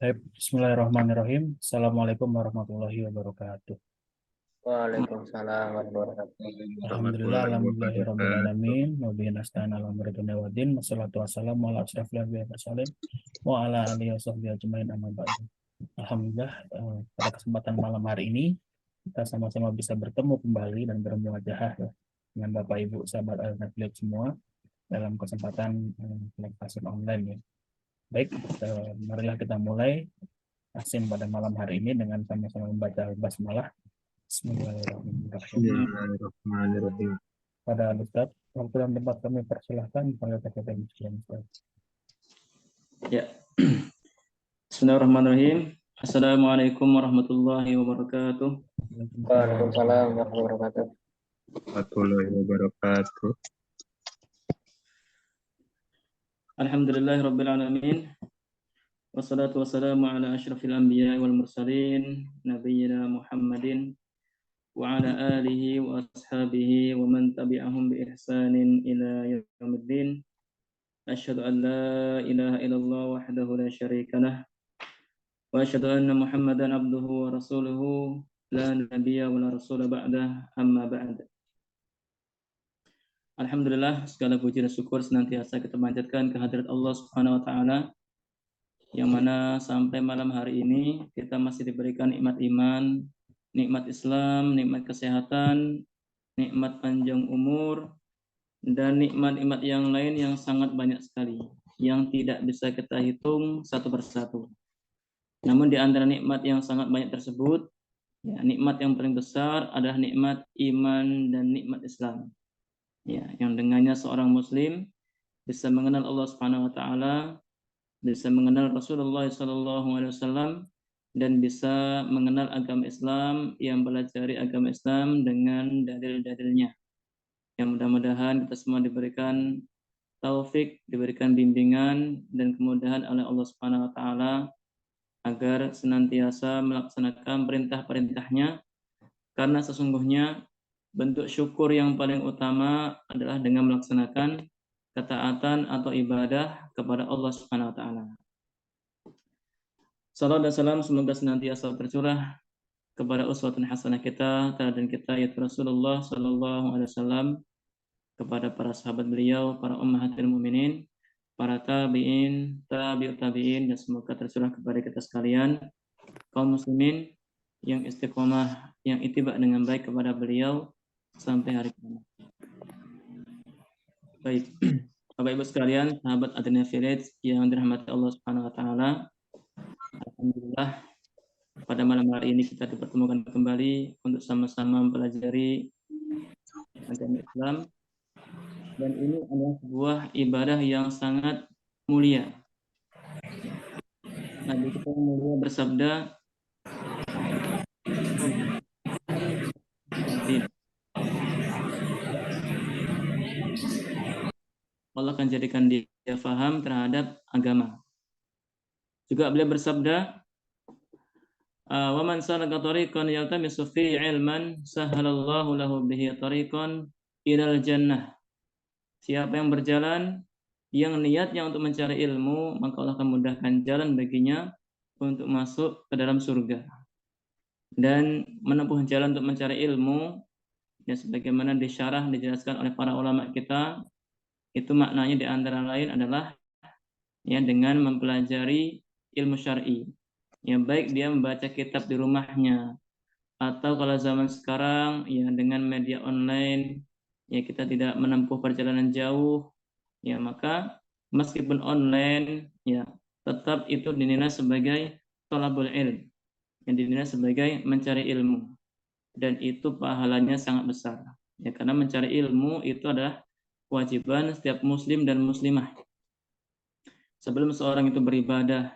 Baik, Bismillahirrahmanirrahim. Assalamualaikum warahmatullahi wabarakatuh. Waalaikumsalam warahmatullahi Alhamdulillah, Warahmatullahi wabarakatuh. alhamdulillahirrahmanirrahim. Wabillahi nasta'in ala umuri dunya waddin. Wassalatu wassalamu ala asyrafil anbiya'i wal mursalin wa ala alihi washabbihi ajmain amma ba'du. Alhamdulillah, pada kesempatan malam hari ini kita sama-sama bisa bertemu kembali dan bermuajahah ya, dengan Bapak Ibu sahabat Al-Netflix semua dalam kesempatan kelas online ya. Baik, marilah kita mulai asin pada malam hari ini dengan sama-sama membaca basmalah. Bismillahirrahmanirrahim. Bismillahirrahmanirrahim. Pada Ustaz, waktu dan tempat kami persilahkan pada KTP Muslim. Ya. Bismillahirrahmanirrahim. Assalamualaikum warahmatullahi wabarakatuh. Waalaikumsalam warahmatullahi wabarakatuh. Warahmatullahi wabarakatuh. Alhamdulillahirabbil alamin. Wassalatu wassalamu ala asyrafil anbiya'i wal mursalin nabiyyina Muhammadin wa ala alihi wa ashabihi wa man tabi'ahum bi ihsanin ila yaumiddin. Asyhadu an la ilaha illallah wahdahu la syarika lah wa asyhadu anna Muhammadan abduhu wa rasuluhu la nabiyya wa la rasula ba'dah amma ba'd. Alhamdulillah, segala puji dan syukur senantiasa kita panjatkan kehadirat Allah Subhanahu wa taala yang mana sampai malam hari ini kita masih diberikan nikmat iman, nikmat Islam, nikmat kesehatan, nikmat panjang umur, dan nikmat-nikmat yang lain yang sangat banyak sekali yang tidak bisa kita hitung satu persatu. Namun di antara nikmat yang sangat banyak tersebut, ya, nikmat yang paling besar adalah nikmat iman dan nikmat Islam. Ya, yang dengannya seorang muslim bisa mengenal Allah Subhanahu wa taala, bisa mengenal Rasulullah SAW, dan bisa mengenal agama Islam, yang pelajari agama Islam dengan dalil-dalilnya. Yang mudah-mudahan kita semua diberikan taufik, diberikan bimbingan dan kemudahan oleh Allah Subhanahu wa taala agar senantiasa melaksanakan perintah-perintahnya, karena sesungguhnya bentuk syukur yang paling utama adalah dengan melaksanakan ketaatan atau ibadah kepada Allah Subhanahu wa taala. Salam dan salam semoga senantiasa tercurah kepada uswatun hasanah kita, teladan kita yaitu Rasulullah sallallahu alaihi wasallam, kepada para sahabat beliau, para ummahatil mukminin, para tabi'in, tabi'ut tabi'in, dan semoga tercurah kepada kita sekalian kaum muslimin yang istiqomah, yang ittiba dengan baik kepada beliau sampai hari kiamat. Baik, Bapak Ibu sekalian, sahabat Adina Village yang dirahmati Allah Subhanahu wa taala. Alhamdulillah, pada malam hari ini kita dipertemukan kembali untuk sama-sama mempelajari agama Islam, dan ini adalah sebuah ibadah yang sangat mulia. Nabi kita yang mulia bersabda, Allah akan jadikan dia faham terhadap agama. Juga beliau bersabda, wa man salaka tariqan yaltamisu fi ilman sahhalallahu lahu bihi tariqan ilal jannah. Siapa yang berjalan yang niatnya untuk mencari ilmu, maka Allah akan mudahkan jalan baginya untuk masuk ke dalam surga. Dan menempuh jalan untuk mencari ilmu, ya sebagaimana disyarah, dijelaskan oleh para ulama kita, itu maknanya di antara lain adalah ya dengan mempelajari ilmu syar'i. Ya baik dia membaca kitab di rumahnya, atau kalau zaman sekarang ya dengan media online, ya kita tidak menempuh perjalanan jauh, ya maka meskipun online ya tetap itu dinilai sebagai thalabul ilm, yang dinilai sebagai mencari ilmu, dan itu pahalanya sangat besar ya, karena mencari ilmu itu adalah kewajiban setiap muslim dan muslimah. Sebelum seorang itu beribadah,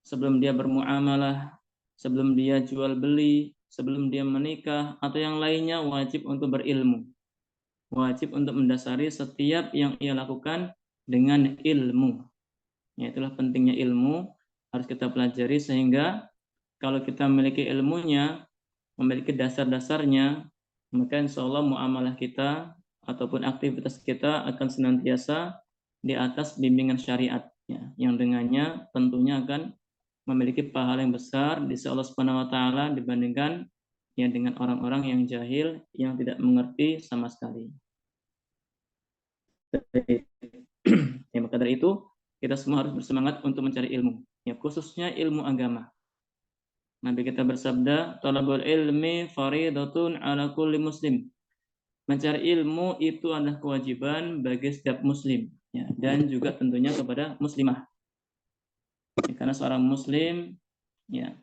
sebelum dia bermuamalah, sebelum dia jual beli, sebelum dia menikah atau yang lainnya, wajib untuk berilmu, wajib untuk mendasari setiap yang ia lakukan dengan ilmu. Ya, itulah pentingnya ilmu, harus kita pelajari sehingga kalau kita memiliki ilmunya, memiliki dasar-dasarnya, maka insya Allah muamalah kita ataupun aktivitas kita akan senantiasa di atas bimbingan syariat, ya, yang dengannya tentunya akan memiliki pahala yang besar di sisi Allah Subhanahu wa taala dibandingkan ya dengan orang-orang yang jahil yang tidak mengerti sama sekali. Ya, maka dari itu kita semua harus bersemangat untuk mencari ilmu, ya khususnya ilmu agama. Nabi kita bersabda, "Talabul ilmi faridatun ala kulli muslim." Mencari ilmu itu adalah kewajiban bagi setiap muslim, ya, dan juga tentunya kepada muslimah. Ya, karena seorang muslim, ya,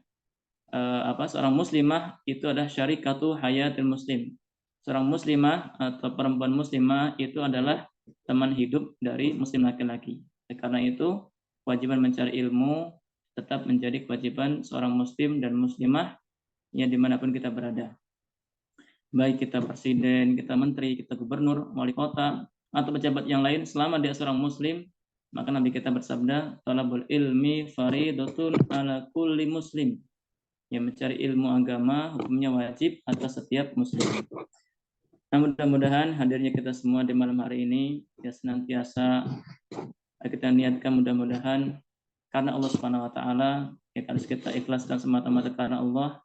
seorang muslimah itu adalah syarikatu hayatil muslim. Seorang muslimah atau perempuan muslimah itu adalah teman hidup dari muslim laki-laki. Karena itu kewajiban mencari ilmu tetap menjadi kewajiban seorang muslim dan muslimah ya dimanapun kita berada. Baik kita presiden, kita menteri, kita gubernur, wali kota, atau pejabat yang lain, selama dia seorang muslim, maka Nabi kita bersabda, "Talabul ilmi faridatun ala kulli muslim." Yang mencari ilmu agama hukumnya wajib atas setiap muslim. Nah, mudah-mudahan hadirnya kita semua di malam hari ini ya senantiasa kita niatkan mudah-mudahan karena Allah Subhanahu wa taala, ya harus kita ikhlaskan semata-mata karena Allah.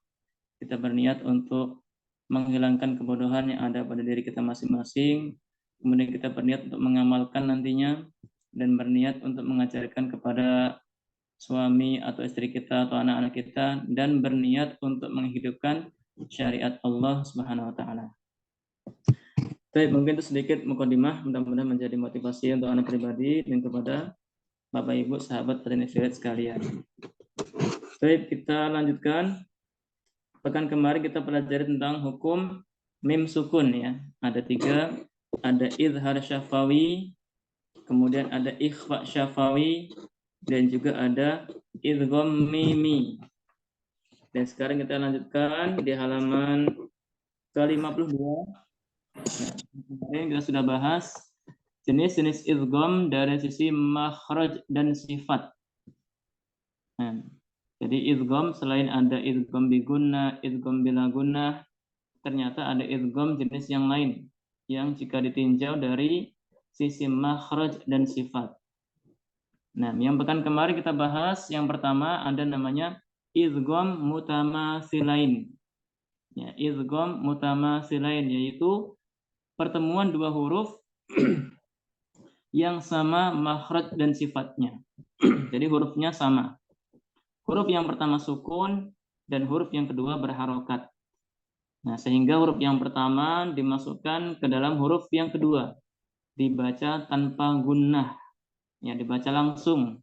Kita berniat untuk menghilangkan kebodohan yang ada pada diri kita masing-masing. Kemudian kita berniat untuk mengamalkan nantinya dan berniat untuk mengajarkan kepada suami atau istri kita atau anak-anak kita dan berniat untuk menghidupkan syariat Allah Subhanahu wa taala. Baik, mungkin itu sedikit mukadimah, mudah-mudahan menjadi motivasi untuk anak pribadi dan kepada Bapak Ibu sahabat Trinifat sekalian. Baik, kita lanjutkan. Pekan kemarin kita pelajari tentang hukum mim sukun ya. Ada 3, ada izhar syafawi, kemudian ada ikhfa syafawi, dan juga ada idgham mimi. Dan sekarang kita lanjutkan di halaman ke-52. Nah, kita sudah bahas jenis-jenis idgham dari sisi makhraj dan sifat. Nah, jadi idgham selain ada idgham bi gunnah, idgham bila gunnah, ternyata ada idgham jenis yang lain yang jika ditinjau dari sisi makhraj dan sifat. Nah, yang pekan kemarin kita bahas yang pertama ada namanya idgham mutamatsilain. Ya, idgham mutamatsilain yaitu pertemuan dua huruf yang sama makhraj dan sifatnya. Jadi hurufnya sama. Huruf yang pertama sukun dan huruf yang kedua berharokat. Nah, sehingga huruf yang pertama dimasukkan ke dalam huruf yang kedua. Dibaca tanpa gunnah. Ya, dibaca langsung.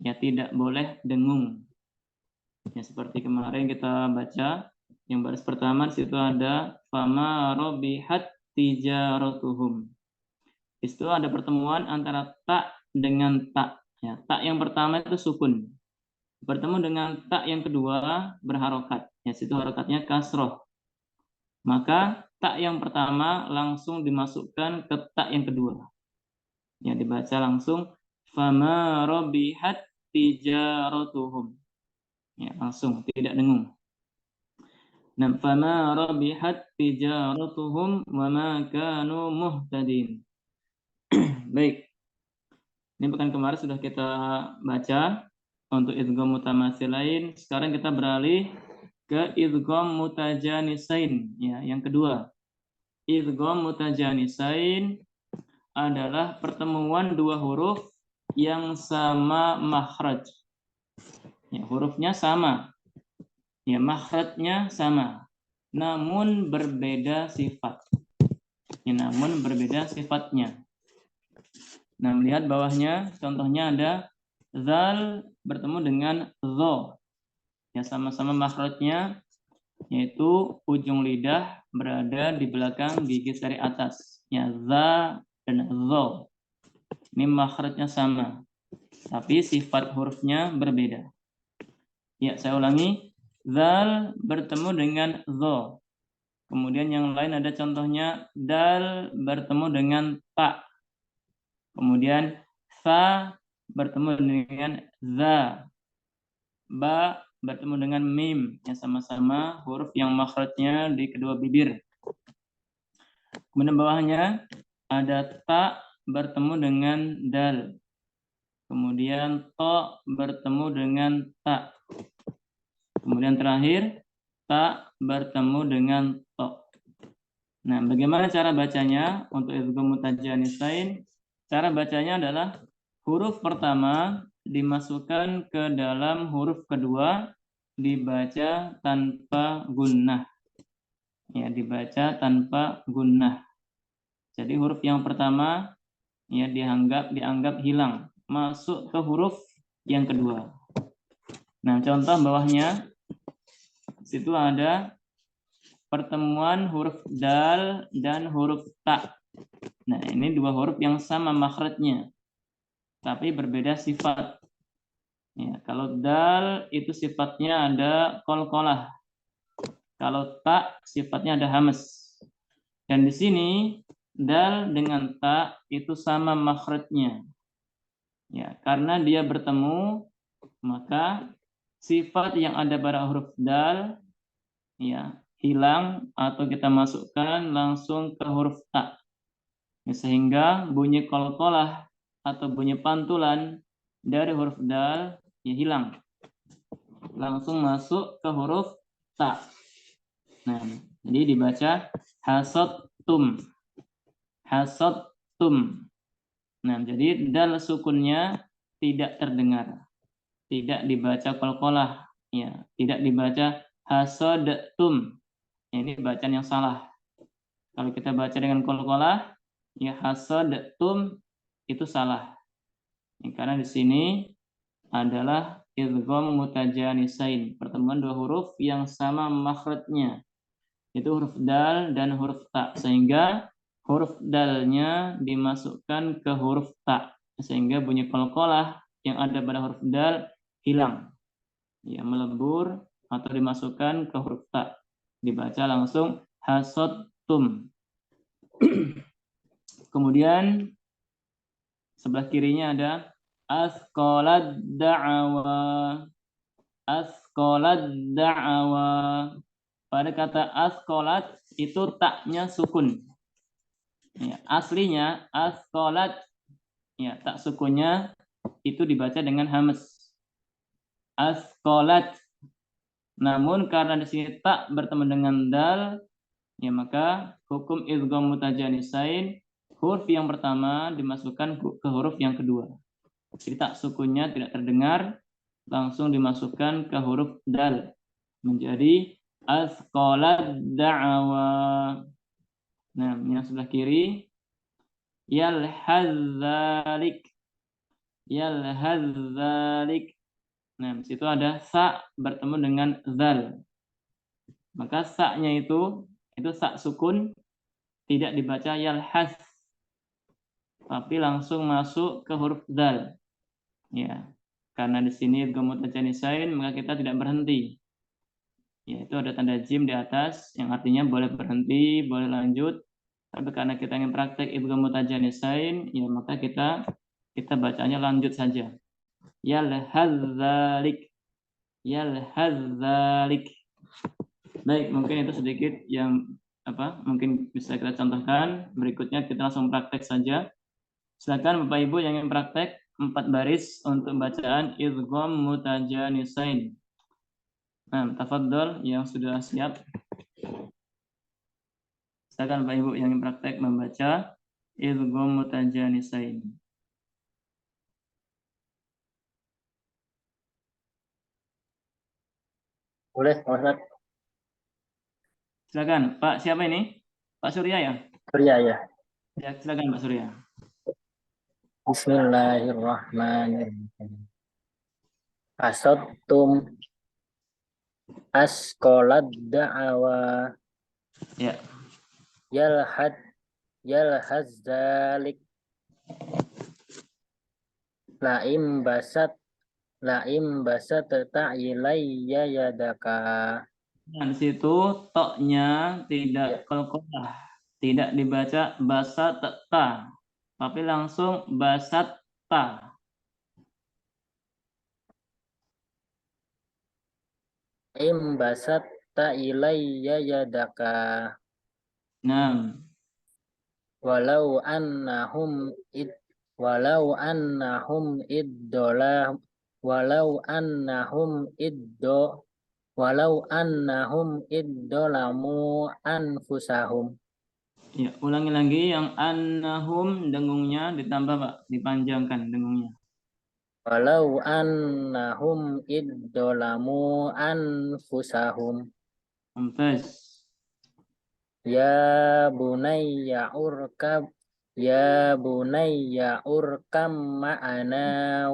Ya, tidak boleh dengung. Ya, seperti kemarin kita baca yang baris pertama di situ ada fama robihat tijaratuhum. Di situ ada pertemuan antara tak dengan tak. Ya, tak yang pertama itu sukun. Bertemu dengan tak yang kedua berharokat. Ya, situ harokatnya kasroh. Maka tak yang pertama langsung dimasukkan ke tak yang kedua. Ya, dibaca langsung fama robihat tijaratuhum. Ya, langsung tidak dengung. Nah, fama rabihat tijaratuhum wa ma kanu muhtadin. Baik. Ini pekan kemarin sudah kita baca untuk idgham mutamatsilain. Sekarang kita beralih ke idgham mutajanisain ya, yang kedua. Idgham mutajanisain adalah pertemuan dua huruf yang sama makhraj. Ya, hurufnya sama. Ya, makhrajnya sama, namun berbeda sifat. Ya, namun berbeda sifatnya. Nah, melihat bawahnya, contohnya ada zal bertemu dengan zo. Ya, sama-sama makhrajnya, yaitu ujung lidah berada di belakang gigi dari atas. Ya, za dan zo. Ini makhrajnya sama, tapi sifat hurufnya berbeda. Ya, saya ulangi. Zal bertemu dengan zo. Kemudian yang lain ada contohnya dal bertemu dengan ta. Kemudian sa bertemu dengan za. Ba bertemu dengan mim yang sama-sama huruf yang makhrajnya di kedua bibir. Kemudian bawahnya ada ta bertemu dengan dal. kemudian to bertemu dengan ta, kemudian terakhir ta bertemu dengan to. Nah, bagaimana cara bacanya untuk idgham mutajanisain? Cara bacanya adalah huruf pertama dimasukkan ke dalam huruf kedua, dibaca tanpa gunnah. Ya, dibaca tanpa gunnah. Jadi huruf yang pertama ya dianggap hilang, masuk ke huruf yang kedua. Nah, contoh bawahnya situ ada pertemuan huruf dal dan huruf ta. Nah, ini dua huruf yang sama makhrajnya, tapi berbeda sifat. Ya, kalau dal itu sifatnya ada qalqalah. Kalau ta sifatnya ada hamas. Dan di sini dal dengan ta itu sama makhrajnya. Ya, karena dia bertemu, maka sifat yang ada pada huruf dal ya hilang atau kita masukkan langsung ke huruf ta. Ya, sehingga bunyi qalqalah atau bunyi pantulan dari huruf dal ya hilang. Langsung masuk ke huruf ta. Nah, jadi dibaca hasottum. Hasottum. Nah, jadi dal sukunnya tidak terdengar. Tidak dibaca qalqalah, ya, tidak dibaca hasodtum. Ini bacaan yang salah. Kalau kita baca dengan qalqalah, ya hasodtum itu salah. Ya, karena di sini adalah idgham mutajanisain, pertemuan dua huruf yang sama makhrajnya. Itu huruf dal dan huruf ta, sehingga huruf dalnya dimasukkan ke huruf ta, sehingga bunyi qalqalah yang ada pada huruf dal hilang. Ya, melebur atau dimasukkan ke huruf ta. Dibaca langsung hasottum. Kemudian sebelah kirinya ada asqalad da'awa. Asqalad da'awa. Pada kata asqalat itu taknya sukun. Ya, aslinya asqalat ya tak sukunnya itu dibaca dengan hamas. Asqalat. Namun karena di sini tak bertemu dengan dal, ya maka hukum idgham mutajanisain, huruf yang pertama dimasukkan ke huruf yang kedua. Jadi tak sukunnya tidak terdengar, langsung dimasukkan ke huruf dal. Menjadi asqalat da'awa. Nah, yang sebelah kiri yalhadzalik. Yalhadzalik. Nah, di situ ada sa bertemu dengan zal. Maka sa-nya itu sa sukun, tidak dibaca yalhaz, tapi langsung masuk ke huruf zal. Ya, karena di sini idgham mutajanisain, maka kita tidak berhenti. Ya, itu ada tanda jim di atas yang artinya boleh berhenti, boleh lanjut. Tapi karena kita ingin praktek idgham mutajanisain, ya maka kita bacanya lanjut saja. Yalhadzalik. Yalhadzalik. Baik, mungkin itu sedikit yang mungkin bisa kita contohkan. Berikutnya kita langsung praktek saja. Silakan Bapak Ibu yang ingin praktek 4 baris untuk bacaan idgham mutajanisain. Nah, tafadhol yang sudah siap. Silakan Bapak Ibu yang ingin praktek membaca idgham mutajanisain. Boleh, Ustaz. Silakan, Pak. Siapa ini? Pak Surya ya? Surya ya. Ya, silakan Pak Surya. Bismillahirrahmanirrahim. Asottum asqalad da'awa. Ya. Yalhazzalik. Laim basat ta'ilayya yadaka. Nah, di situ toknya tidak qalqalah, tidak dibaca basat ta, tapi langsung basat ta. Laim basat ta'ilayya yadaka. Nah, Walau annahum walau annahum iddola walau annahum iddo walau annahum iddolamu anfusahum. Ya, ulangi lagi yang annahum dengungnya ditambah Pak, dipanjangkan dengungnya. Walau annahum iddolamu anfusahum. Mumtaz. Ya bunayya urkam ma'ana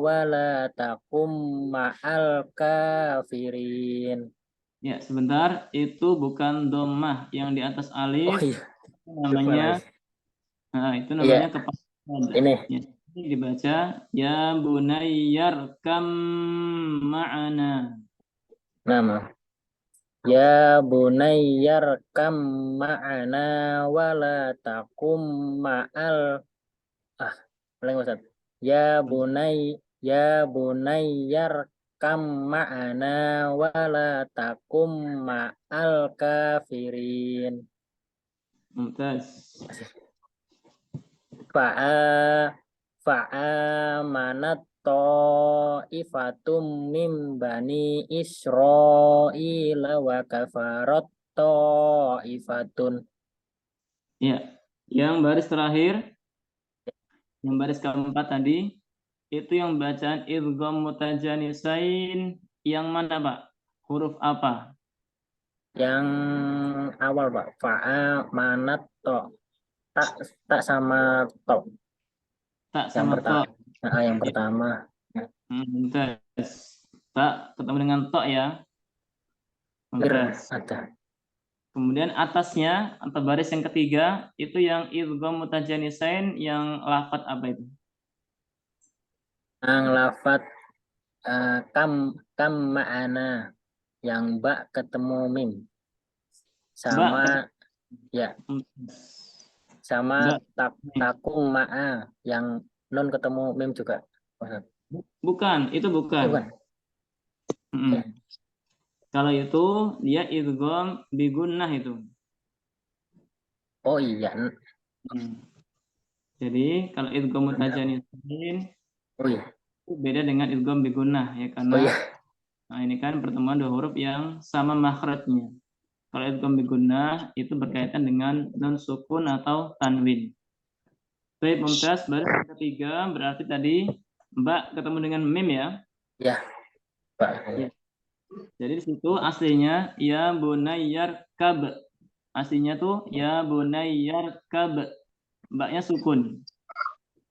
wala takum ma'al kafirin. Ya, sebentar, itu bukan dhammah yang di atas Oh alif, iya, namanya itu namanya iya, kepastian. ini. Ya, ini dibaca ya bunayyarkam ma'ana. Nama. Ya bunayyarkam ma'ana wala takum ma'al ulangi Ustaz. Ya bunayyarkam ma'ana wala takum ma'al kafirin. Mumtaz. Fa'amanat ta'ifatum mim bani Israila wa kafarat ta'ifatun. Ya, yang baris terakhir, yang baris keempat tadi, itu yang bacaan idgham mutajanisain yang mana Pak? Huruf apa? Yang awal Pak, fa'amanat tak sama to. Tak Yang sama pertama. to. Yang pertama. Mumtaz. Tak ketemu dengan to ya. Mumtaz. Ada. Kemudian atasnya atau baris yang ketiga itu yang idgham mutajanisain yang lafat apa itu? Yang lafat kam ma'ana, yang ba ketemu mim, sama ya, sama takum ma'a yang nun ketemu mim juga. Bukan, itu bukan. Bukan. Ya. Kalau itu dia idgham bi gunnah itu. Oh iya. Jadi kalau idgham mutajanisain Oh iya. itu beda dengan idgham bi gunnah ya, karena Oh iya. nah ini kan pertemuan dua huruf yang sama makhrajnya. Kalau idgham bi gunnah itu berkaitan dengan nun sukun atau tanwin. Baik, Mumtaz, baris yang ketiga berarti tadi Mbak ketemu dengan mim ya? Ya, Pak. Ya. Jadi di situ aslinya ya bunayyar kab. Aslinya tuh ya bunayyar kab. Mbaknya sukun.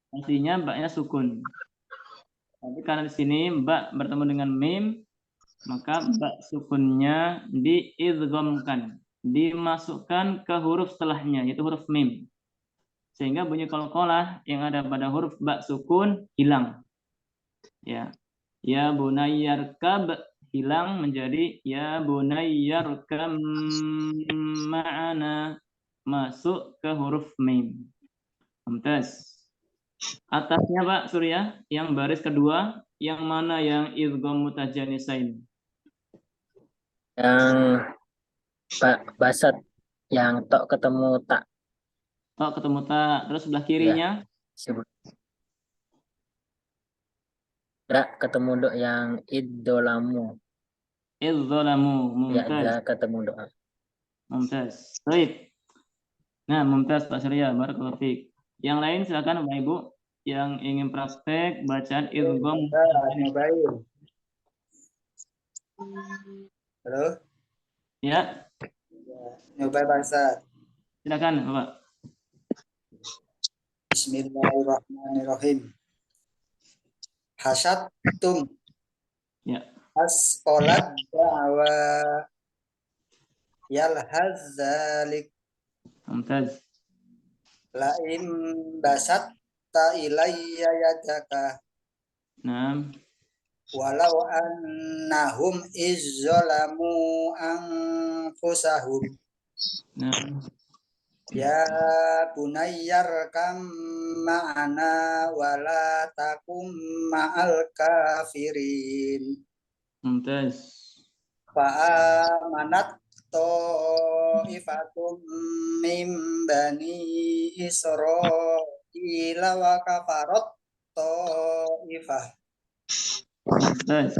Aslinya mbaknya sukun. Tapi karena di sini mbak bertemu dengan mim, maka mbak sukunnya diidghamkan, dimasukkan ke huruf setelahnya, yaitu huruf mim. Sehingga bunyi qalqalah yang ada pada huruf mbak sukun hilang. Ya. Ya bunayyarkab hilang menjadi ya bunayyarkam ma'ana, masuk ke huruf mim. Mumtaz. Atasnya Pak Surya, yang baris kedua, yang mana yang idgham mutajanisain? Yang Pak Basat, yang tok ketemu tak. Tok ketemu tak, terus sebelah kirinya? Ya, ketemu dok yang iddolamu. Idzolamu. Mumtaz. Ya, ketemu doa. Mumtaz. Baik. Nah, Mumtaz Pak Surya, barakallahu fiik. Yang lain silakan Bapak Ibu yang ingin praktek bacaan idgham. Halo? Ya. Nyoba bahasa. Silakan Bapak. Bismillahirrahmanirrahim. Hasyattum. Ya. Asqalat da'wa yalhaz zalik. Mumtaz. La'im basatta ilayya yadaka. Nah. Walau annahum izzalamu anfusahum. Nah. Ya bunayyar kam ma'ana wala takum ma'al kafirin. Mumtaz. Fa'amanat ta'ifatum mim bani Israila wa kafarat ta'ifah. Mumtaz.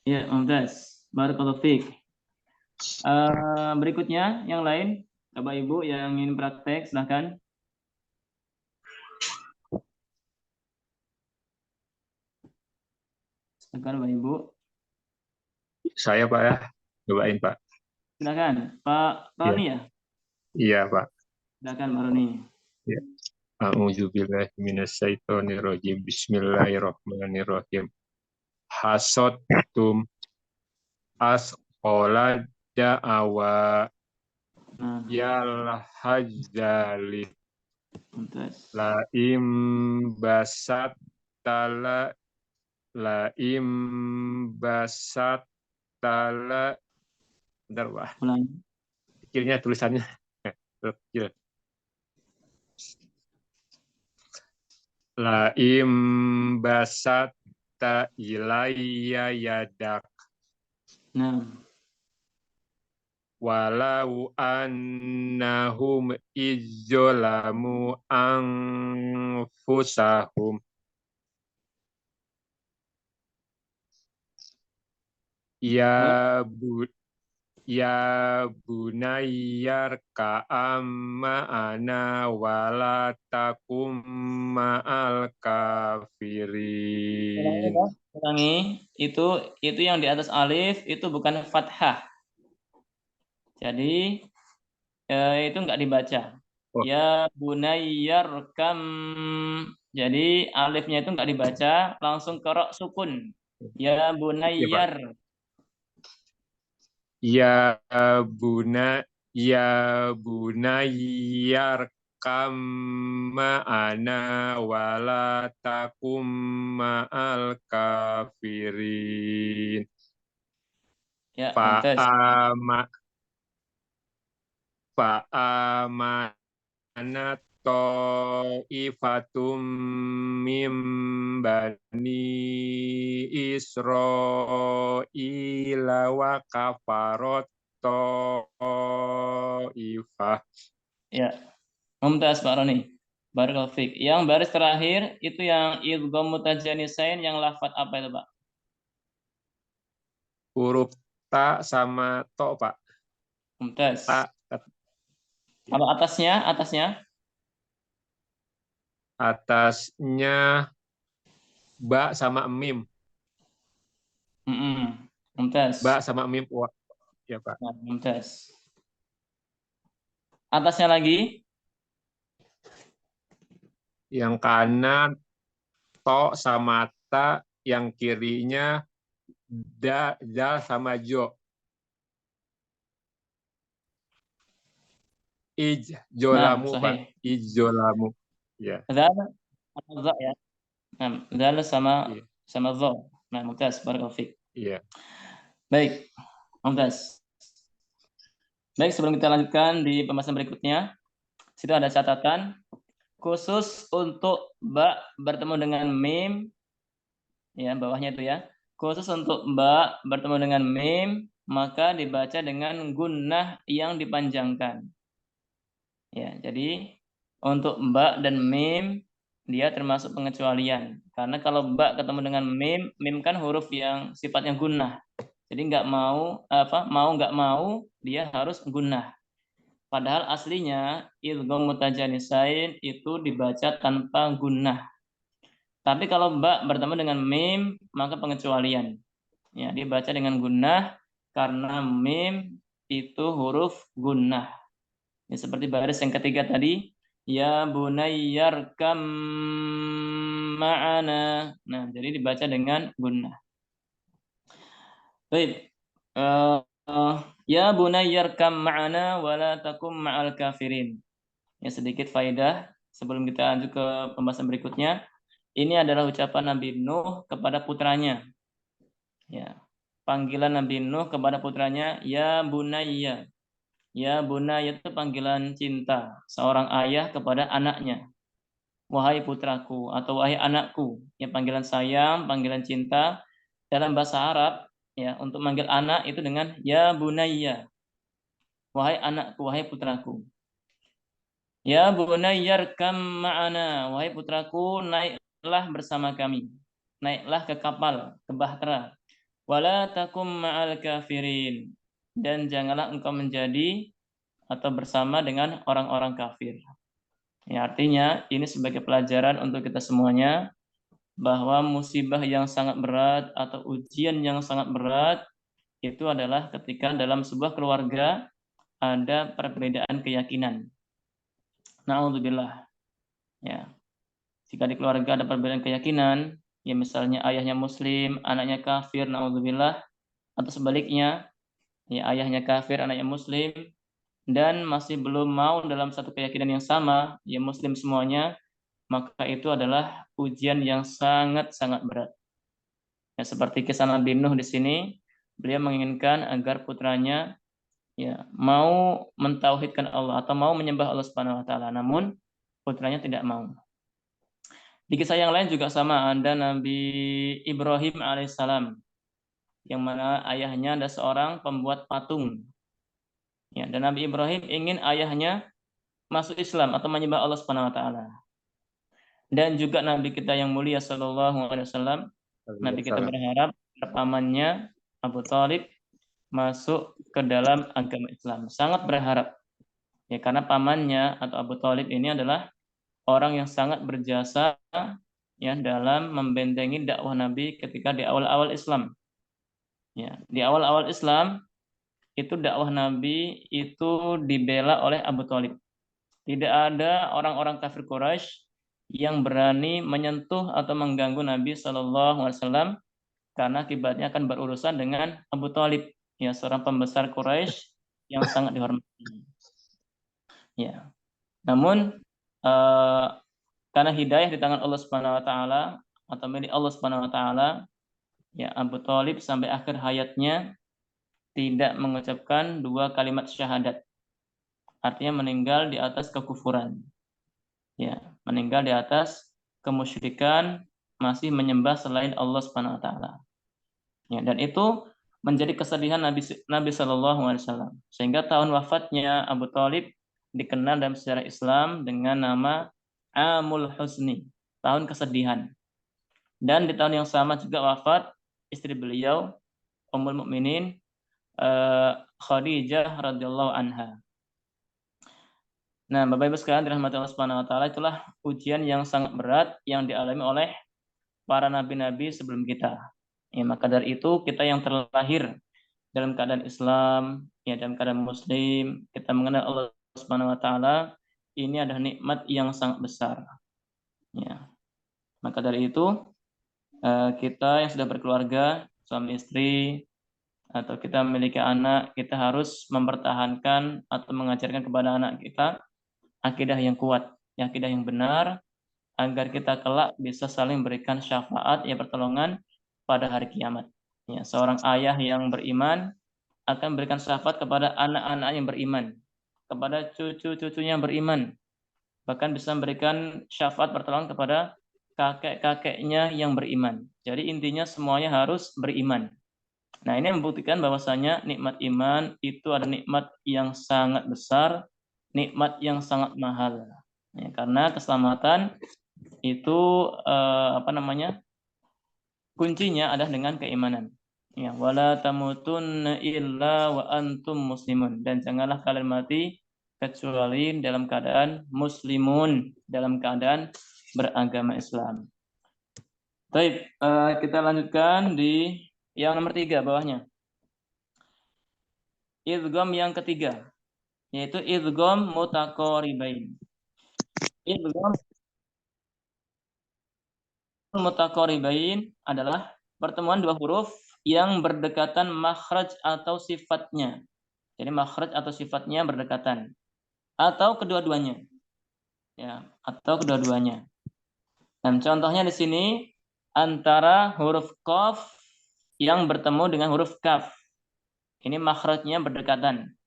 Ya, mumtaz. Barakallahu fiik. Berikutnya yang lain, Bapak Ibu yang ingin praktek silahkan. Silakan Bapak Ibu. Saya Pak ya, cobain Pak. Silakan Pak Roni ya. Iya Pak. Silakan Pak Roni. Ya. A'udzubillahi minasyaitonirrajim. Bismillahirrahmanirrahim. Hasottum asqola da'awa Nah, yal hajjali mumtaz. la imbasat tala la imbasat tala. Bentar Pak, Ulangi. kecilnya tulisannya kecil. La imbasat ta ilayya yadak Nah, walau annahum izzolamu anfusahum ya bunayyar ka'amma ana wala takum ma'al kafirin. ulangi. Itu yang di atas alif itu bukan fathah. Jadi itu enggak dibaca. Oh. Ya bunayyarkam. Jadi alifnya itu enggak dibaca, langsung ke ra sukun. Ya bunayyar. Ya bunayyar kama ana wala takum ma'al kafirin. Ya, mumtaz. Fa'amanat ta'ifatum mim bani Israila wa kafarot ta'ifah. Ya, mumtaz Pak Roni. Barakallahu fiik. Yang baris terakhir itu yang idgham mutajanisain yang lafaz apa itu, Pak? Huruf ta sama to, Pak. Mumtaz. Ta. Kalau atasnya? Atasnya ba sama mim. Mumtaz. Ba sama mim. Wah. Ya, Pak. Nah, mumtaz. Atasnya lagi? Yang kanan to sama ta, yang kirinya dal sama jo. Ijolamu, Nah, Pak. Ijolamu. Ya. Zal sama dha ya. Nah, zal sama Iya. dha. Nah, mumtaz. Barakallahu fiik. Iya. Baik. Mumtaz. Baik, sebelum kita lanjutkan di pembahasan berikutnya, situ ada catatan khusus untuk ba bertemu dengan mim, ya bawahnya itu ya. Khusus untuk ba bertemu dengan mim, maka dibaca dengan gunnah yang dipanjangkan. Ya, jadi untuk ba dan mim dia termasuk pengecualian. Karena kalau ba ketemu dengan mim, mim kan huruf yang sifatnya gunnah. Jadi mau nggak mau dia harus gunnah. Padahal aslinya idgham mutajanisain itu dibaca tanpa gunnah. Tapi kalau ba bertemu dengan mim maka pengecualian. Ya, dibaca dengan gunnah karena mim itu huruf gunnah. Ya, seperti baris yang ketiga tadi, ya bunayyarkam ma'ana. Nah, jadi dibaca dengan gunnah. Baik. Ya bunayyarkam ma'ana wala takum ma'al kafirin. Ya, sedikit faedah sebelum kita lanjut ke pembahasan berikutnya. Ini adalah ucapan Nabi Nuh kepada putranya. Ya. Panggilan Nabi Nuh kepada putranya, ya bunayya. Ya bunayya itu panggilan cinta seorang ayah kepada anaknya. Wahai putraku atau wahai anakku. Ya, panggilan sayang, panggilan cinta dalam bahasa Arab. Ya, untuk manggil anak itu dengan ya bunayya. Wahai anakku, wahai putraku. Ya bunayyarkam ma'ana, wahai putraku naiklah naiklah bersama kami. Naiklah ke kapal, ke bahtera. Wala takum ma'al kafirin. Dan janganlah engkau menjadi atau bersama dengan orang-orang kafir. Ya, artinya ini sebagai pelajaran untuk kita semuanya bahwa musibah yang sangat berat atau ujian yang sangat berat itu adalah ketika dalam sebuah keluarga ada perbedaan keyakinan. Na'udzubillah. Ya. Jika di keluarga ada perbedaan keyakinan, ya misalnya ayahnya muslim, anaknya kafir, na'udzubillah, atau sebaliknya, ya ayahnya kafir, anaknya muslim, dan masih belum mau dalam satu keyakinan yang sama, ya muslim semuanya, maka itu adalah ujian yang sangat-sangat berat. Ya, seperti kisah Nabi Nuh di sini, beliau menginginkan agar putranya ya mau mentauhidkan Allah atau mau menyembah Allah Subhanahu wa taala, namun putranya tidak mau. Di kisah yang lain juga sama, ada Nabi Ibrahim alaihissalam yang mana ayahnya ada seorang pembuat patung. Ya, dan Nabi Ibrahim ingin ayahnya masuk Islam atau menyembah Allah Subhanahu wa taala. Dan juga Nabi kita yang mulia sallallahu alaihi wasallam, Nabi kita berharap pamannya Abu Thalib masuk ke dalam agama Islam. Sangat berharap. Ya, karena pamannya atau Abu Thalib ini adalah orang yang sangat berjasa ya dalam membentengi dakwah Nabi ketika di awal-awal Islam. Ya, di awal-awal Islam itu dakwah Nabi itu dibela oleh Abu Thalib. Tidak ada orang-orang kafir Quraisy yang berani menyentuh atau mengganggu Nabi Shallallahu Alaihi Wasallam karena akibatnya akan berurusan dengan Abu Thalib, ya seorang pembesar Quraisy yang sangat dihormati. Ya, namun karena hidayah di tangan Allah Subhanahu Wa Taala atau milik Allah Subhanahu Wa Taala, ya Abu Thalib sampai akhir hayatnya tidak mengucapkan dua kalimat syahadat, artinya meninggal di atas kekufuran, ya meninggal di atas kemusyrikan, masih menyembah selain Allah Subhanahu Wa Taala. Ya, dan itu menjadi kesedihan Nabi Shallallahu Alaihi Wasallam, sehingga tahun wafatnya Abu Thalib dikenal dalam sejarah Islam dengan nama Amul Husni, tahun kesedihan. Dan di tahun yang sama juga wafat istri beliau Ummul Mukminin Khadijah radhiyallahu anha. Nah, Bapak Ibu sekalian dirahmati Allah Subhanahu wa taala, itulah ujian yang sangat berat yang dialami oleh para nabi-nabi sebelum kita. Ya, maka dari itu kita yang terlahir dalam keadaan Islam, ya dalam keadaan muslim, kita mengenal Allah Subhanahu wa taala, ini adalah nikmat yang sangat besar. Ya. Maka dari itu kita yang sudah berkeluarga, suami istri, atau kita memiliki anak, kita harus mempertahankan atau mengajarkan kepada anak kita akidah yang kuat, akidah yang benar, agar kita kelak bisa saling berikan syafaat, ya pertolongan pada hari kiamat. Ya, seorang ayah yang beriman akan berikan syafaat kepada anak-anak yang beriman, kepada cucu-cucunya yang beriman, bahkan bisa memberikan syafaat pertolongan kepada kakek-kakeknya yang beriman. Jadi intinya semuanya harus beriman. Nah, ini membuktikan bahwasanya nikmat iman itu ada nikmat yang sangat besar, nikmat yang sangat mahal. Ya, karena keselamatan itu kuncinya adalah dengan keimanan. Ya, wala tamutunna illa wa antum muslimun, dan janganlah kalian mati kecuali dalam keadaan muslimun, dalam keadaan beragama Islam. Baik, kita lanjutkan di yang nomor 3 bawahnya. Idgham yang ketiga, yaitu idgham mutaqaribain. Idgham mutaqaribain adalah pertemuan dua huruf yang berdekatan makhraj atau sifatnya. Jadi makhraj atau sifatnya berdekatan. Atau kedua-duanya. Ya, atau kedua-duanya. Dan contohnya di sini antara huruf qaf yang bertemu dengan huruf kaf. Ini makhrajnya berdekatan.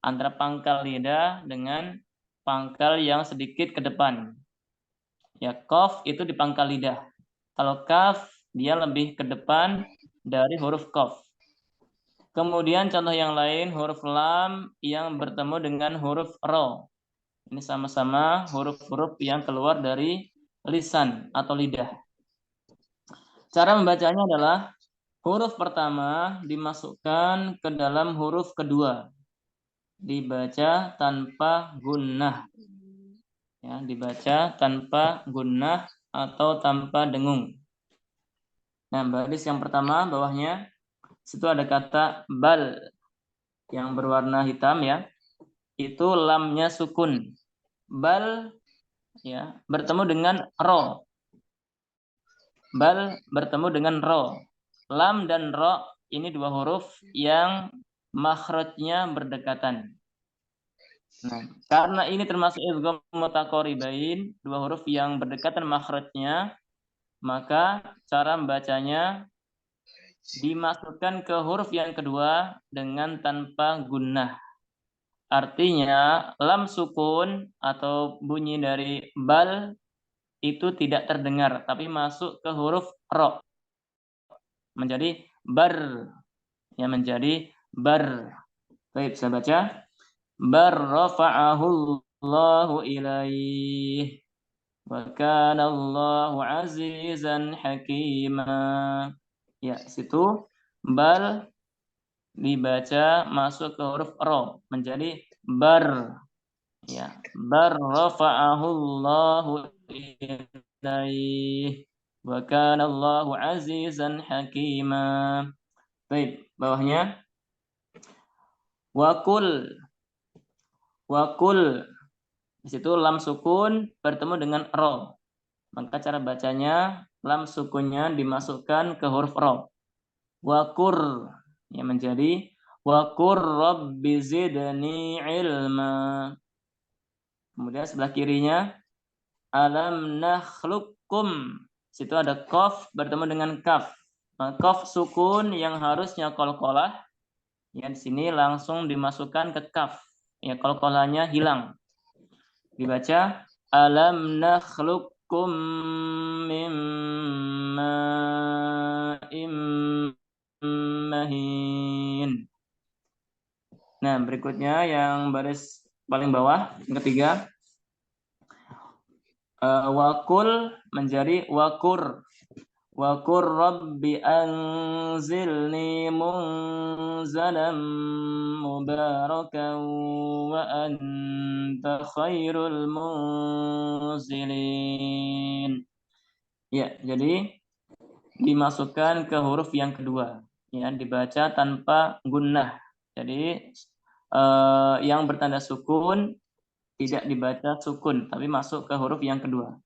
Antara pangkal lidah dengan pangkal yang sedikit ke depan. Ya, qaf itu di pangkal lidah. Kalau kaf dia lebih ke depan dari huruf qaf. Kemudian contoh yang lain huruf lam yang bertemu dengan huruf ro. Ini sama-sama huruf-huruf yang keluar dari lisan atau lidah. Cara membacanya adalah huruf pertama dimasukkan ke dalam huruf kedua. Dibaca tanpa gunnah. Ya, dibaca tanpa gunnah atau tanpa dengung. Nah, baris yang pertama bawahnya situ ada kata bal yang berwarna hitam ya. Itu lamnya sukun. Bal ya bertemu dengan ro. Bal bertemu dengan ro. Lam dan ro ini dua huruf yang makhrajnya berdekatan. Nah, karena ini termasuk idgham mutaqaribain, dua huruf yang berdekatan makhrajnya, maka cara membacanya dimasukkan ke huruf yang kedua dengan tanpa gunnah. Artinya lam sukun atau bunyi dari bal itu tidak terdengar, tapi masuk ke huruf ro. Menjadi bar. Ya, menjadi bar. Baik, saya baca. Bar rafa'ahu Allahu ilaih. Wa kana Allahu azizan hakima. Ya, situ bal dibaca masuk ke huruf ro menjadi bar. Ya, bar rafa'ahu Allahu ilaih. Wa kana Allahu azizan hakima. Baik, bawahnya wakul. Wakul. Di situ lam sukun bertemu dengan ro. Maka cara bacanya lam sukunnya dimasukkan ke huruf ro. Wakur yang menjadi wakur rabbi zidni ilma. Kemudian sebelah kirinya alam nakhluqukum. Situ ada qaf bertemu dengan kaf. Nah, qaf sukun yang harusnya qalqalah. Ya, di sini langsung dimasukkan ke kaf. Ya, qalqalahnya hilang. Dibaca alam nakhluqukum min ma'in mahin. Nah, berikutnya yang baris paling bawah, yang ketiga. Wakul menjadi wakur. Wakur rabbi anzilni munzalam mubarakan wa anta khairul munzilin. Ya, jadi dimasukkan ke huruf yang kedua. Ya, dibaca tanpa gunnah. Jadi yang bertanda sukun tidak dibaca sukun, tapi masuk ke huruf yang kedua.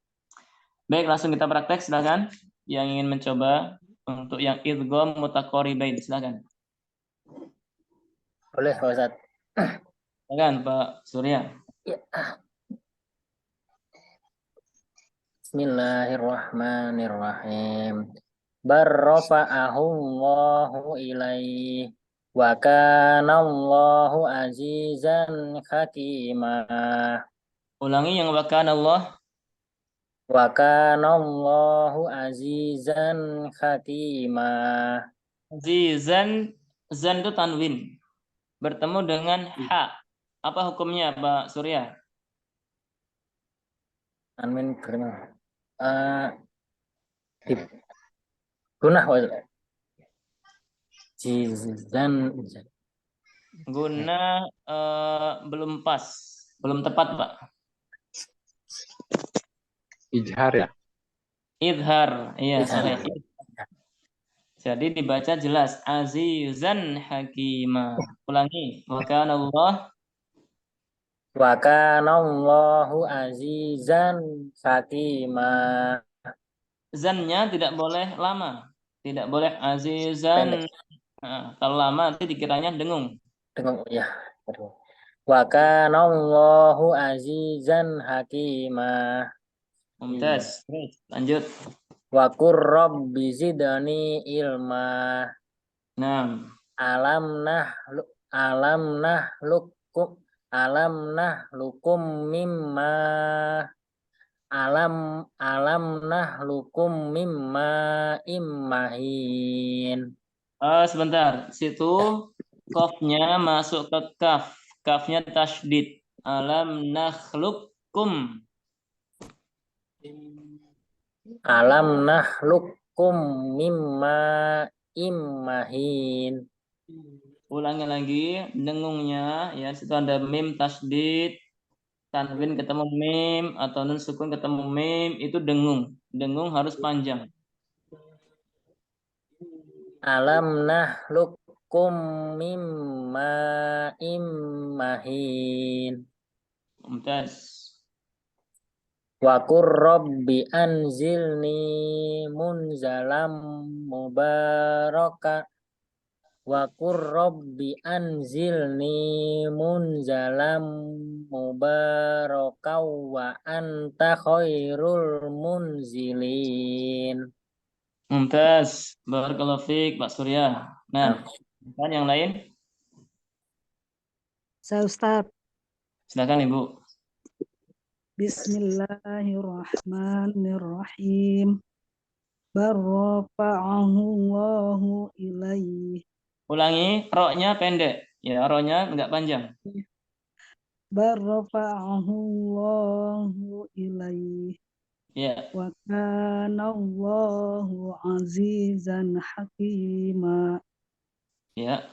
Baik, langsung kita praktek, silakan. Yang ingin mencoba untuk yang idgham mutaqaribain, silakan. Boleh, Pak Ustadz. Silakan, Pak Surya. Ya. Bismillahirrahmanirrahim. Barrafa'ahu Allahu ilaih. Wa kana Allahu azizan hakimah. Ulangi yang wa kana Allah. Wa kana Allahu azizan hakimah. Azizan, zan itu tanwin. Bertemu dengan ha. Apa hukumnya, Pak Surya? Amin. Gunah, Jizan. Guna belum pas, belum tepat, Pak. Ijhar ya? Idhar, iya, Idhar. sahih. Jadi dibaca jelas azizan hakima. Ulangi. Wa kana Allah. Wa kana Allahu azizan hakima. Zannya tidak boleh lama. Tidak boleh azizan. Nah, kalau lama nanti dikiranya dengung. Dengung ya. Wa kana Allahu azizan hakima. Mumtaz. Lanjut. Wa qur rabbi zidni ilma. Nah, Alam nahlukum mimma immahin. sebentar. Situ kafnya masuk ke kaf. Kafnya tasydid. Alam nakhluqukum. Alam nakhluqkum mimma immahin. Ulangi lagi dengungnya ya, situ ada mim tasdid, tanwin ketemu mim atau nun sukun ketemu mim, itu dengung. Dengung harus panjang. Alam nakhluqkum mimma immahin. Mumtaz. Wa qur rabbi anzilni munzalam mubaraka. Wa qur rabbi anzilni munzalam mubaraka wa anta khairul munzilin. Mumtaz. Barakallahu fiik, Pak Surya. Nah, kan yang lain? Saya Ustaz. Silakan Ibu. Bismillahirrahmanirrahim. Barrafa'ahu Allahu ilaih. Ulangi, roknya pendek. Ya, roknya enggak panjang. Barrafa'ahu Allahu ilaih. Ya. Wa kana Allahu azizan hakima. Ya.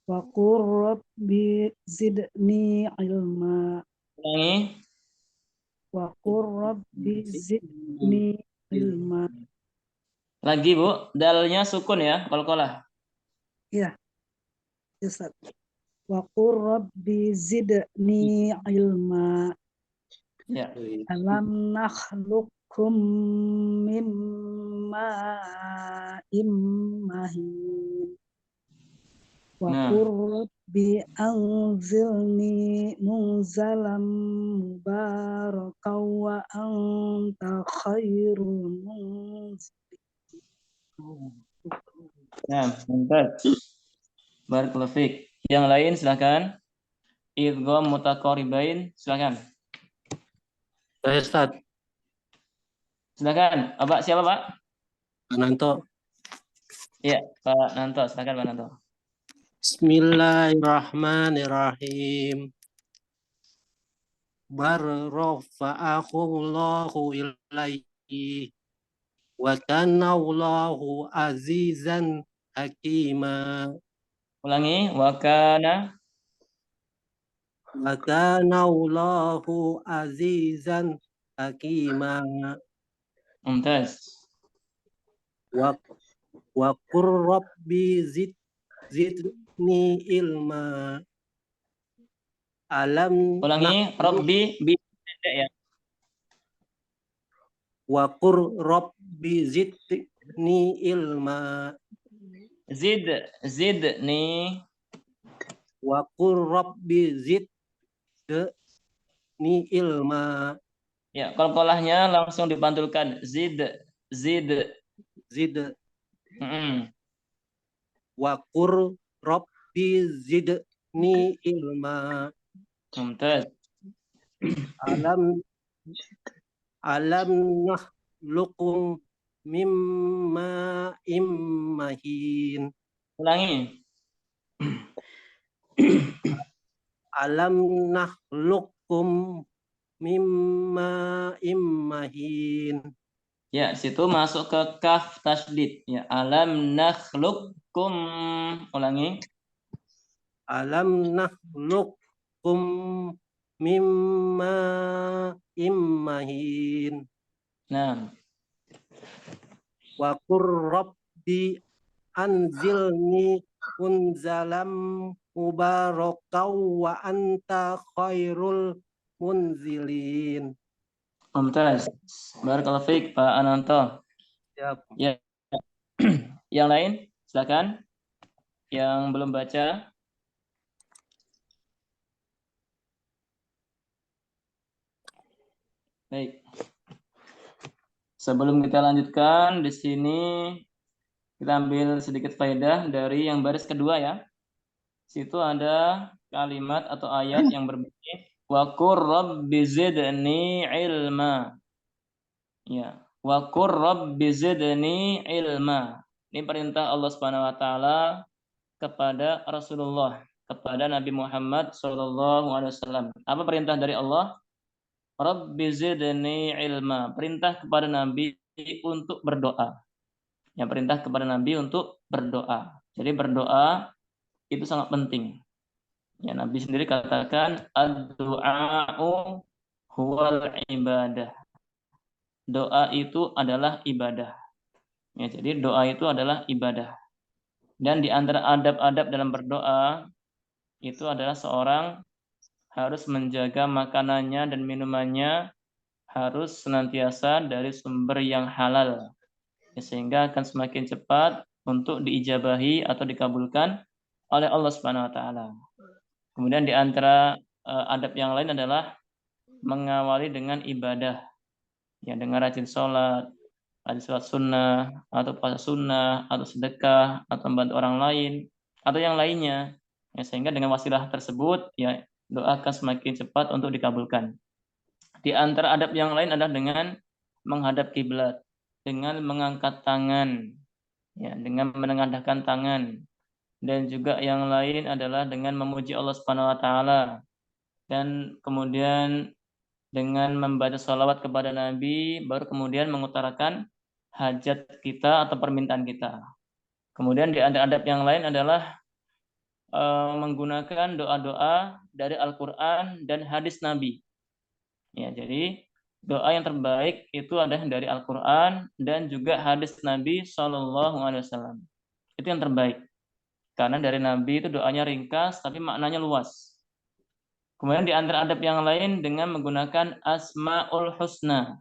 Wa qur rabbi zidni ilma. Ulangi. Wa qur rabbi zidni ilma. Lagi Bu, dalnya sukun ya, qalqalah. Ya, Ustaz. Wa qur rabbi zidni ilma. Ya. Alam nakhluqkum mimma immahin. Wa Nah. qur rabbi anzilni munzalam mubarakan wa anta khairul munzilin. Nah, mantap. Barakallahu fiik. Yang lain silakan. Idgham mutaqaribain, silakan. Saya Ustaz, Silakan. Pak siapa, Pak? Nanto. Iya, Pak Nanto, silakan Pak Nanto. Bismillahirrahmanirrahim. Barrafa'ahu ilaihi. Wa kana Allahu azizan hakima. Ulangi, wa kana. Wa kana Allahu azizan hakima. Mumtaz. Wa qur rabbi zidni ilma. Alam Ulangi, Rabbi bi pendek ya. wa qur rabbi zidni ilma. Zidni. Wa qur rabbi zidni ilma. Ya, qalqalahnya langsung dipantulkan. Zid. Wa qur rabbi zidni ilma. Mumtaz. Alam nakhluqum mimma immahin. Ulangi. Alam nakhluqum mimma immahin. Ya, situ masuk ke kaf tasdid. Ya, alam nakhluqkum. Ulangi. Alam nakhluqkum mimma immahin. Nah. Wa qur rabbi anzilni munzalam mubarakan wa anta khairul munzilin. Mumtaz. Barakallahu fiik, Pak Ananto. Siap. Ya. Yang lain, silakan. Yang belum baca. Baik. Sebelum kita lanjutkan, di sini kita ambil sedikit faedah dari yang baris kedua ya. Situ ada kalimat atau ayat yang berbunyi wa qur rabbi zidni ilma. Ya, wa qur rabbi zidni ilma. Ini perintah Allah Subhanahu wa taala kepada Rasulullah, kepada Nabi Muhammad SAW. Apa perintah dari Allah? Rabbi zidni ilma. Perintah kepada Nabi untuk berdoa. Yang perintah kepada Nabi untuk berdoa. Jadi berdoa itu sangat penting. Ya, Nabi sendiri katakan ad-du'a'u huwal ibadah. Doa itu adalah ibadah. Ya, jadi doa itu adalah ibadah. Dan di antara adab-adab dalam berdoa itu adalah seorang harus menjaga makanannya dan minumannya harus senantiasa dari sumber yang halal. Ya, sehingga akan semakin cepat untuk diijabahi atau dikabulkan oleh Allah Subhanahu wa taala. Kemudian di antara adab yang lain adalah mengawali dengan ibadah. Ya, dengan rajin sholat, rajin sholat sunnah, atau puasa sunnah, atau sedekah, atau membantu orang lain, atau yang lainnya. Ya, sehingga dengan wasilah tersebut, ya doa akan semakin cepat untuk dikabulkan. Di antara adab yang lain adalah dengan menghadap kiblat, dengan mengangkat tangan, ya, dengan menengadahkan tangan, dan juga yang lain adalah dengan memuji Allah Subhanahu wa taala, dan kemudian dengan membaca sholawat kepada Nabi, baru kemudian mengutarakan hajat kita atau permintaan kita. Kemudian di adab yang lain adalah menggunakan doa-doa dari Al-Quran dan hadis Nabi. Ya, jadi doa yang terbaik itu adalah dari Al-Quran dan juga hadis Nabi SAW. Itu yang terbaik. Karena dari Nabi itu doanya ringkas tapi maknanya luas. Kemudian di antara adab yang lain dengan menggunakan Asmaul Husna.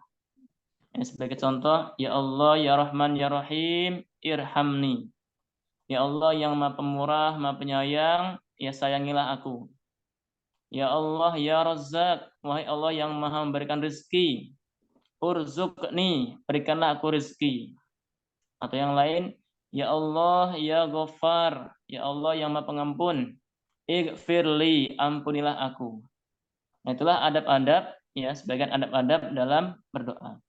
Ya, sebagai contoh, Ya Allah, Ya Rahman, Ya Rahim, Irhamni. Ya Allah yang Maha Pemurah, Maha Penyayang, ya sayangilah aku. Ya Allah, Ya Razzaq, wahai Allah yang Maha memberikan rezeki. Urzuqni, berikanlah aku rezeki. Atau yang lain, Ya Allah, Ya Ghaffar, ya Allah yang Maha Pengampun. Ighfirli, ampunilah aku. Nah, itulah adab-adab, ya, sebagian adab-adab dalam berdoa.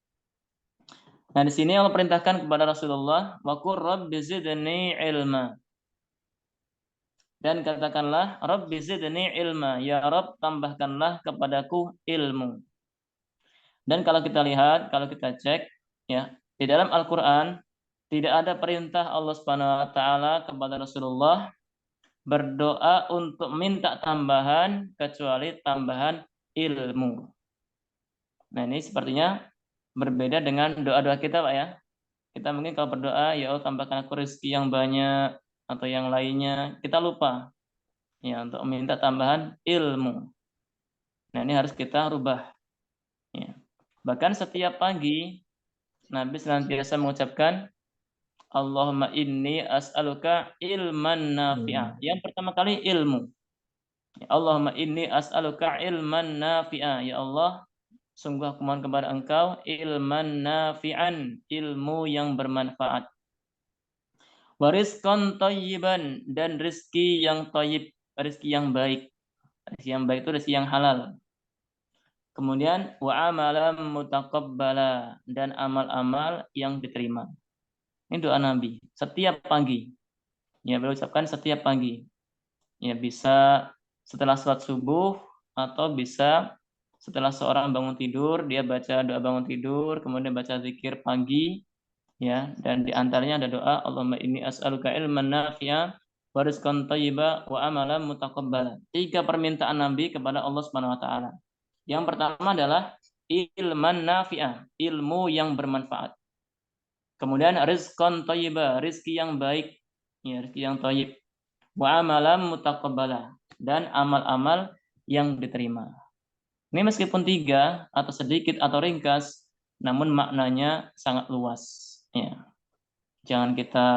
Nah, di sini Allah perintahkan kepada Rasulullah, wa qur rabbi zidni ilma. Dan katakanlah, Rabbi zidni ilma, ya Rabb tambahkanlah kepadaku ilmu. Dan kalau kita lihat, kalau kita cek, ya, di dalam Al-Qur'an tidak ada perintah Allah Subhanahu wa taala kepada Rasulullah berdoa untuk minta tambahan kecuali tambahan ilmu. Nah, ini sepertinya berbeda dengan doa-doa kita, Pak, ya. Kita mungkin kalau berdoa, ya Allah tambahkan aku rezeki yang banyak atau yang lainnya, kita lupa ya untuk meminta tambahan ilmu. Nah, ini harus kita rubah. Ya. Bahkan setiap pagi Nabi senantiasa mengucapkan Allahumma inni as'aluka ilman nafi'a. Yang pertama kali ilmu. Ya, Allahumma inni as'aluka ilman nafi'a. Ya Allah, sungguh aku mohon kepada Engkau ilman nafi'an, ilmu yang bermanfaat. Warizqan thayyiban, dan rezeki yang thayyib, rezeki yang baik. Rezeki yang baik itu rezeki yang halal. Kemudian wa amalan mutaqabbala, dan amal-amal yang diterima. Ini doa Nabi setiap pagi. Ya, beliau ucapkan setiap pagi. Ya, bisa setelah sholat subuh atau bisa setelah seorang bangun tidur, dia baca doa bangun tidur, kemudian baca zikir pagi, ya, dan di antaranya ada doa Allahumma inni as'aluka ilman nafi'a wa rizqan thayyiba wa amalan mutaqabbala. 3 permintaan Nabi kepada Allah Subhanahu wa taala. Yang pertama adalah ilman nafi'a, ilmu yang bermanfaat. Kemudian rizqan thayyiba, rezeki yang baik, ya, rezeki yang thayyib. Wa amalan mutaqabbala, dan amal-amal yang diterima. Ini meskipun 3 atau sedikit atau ringkas, namun maknanya sangat luas. Ya. Jangan kita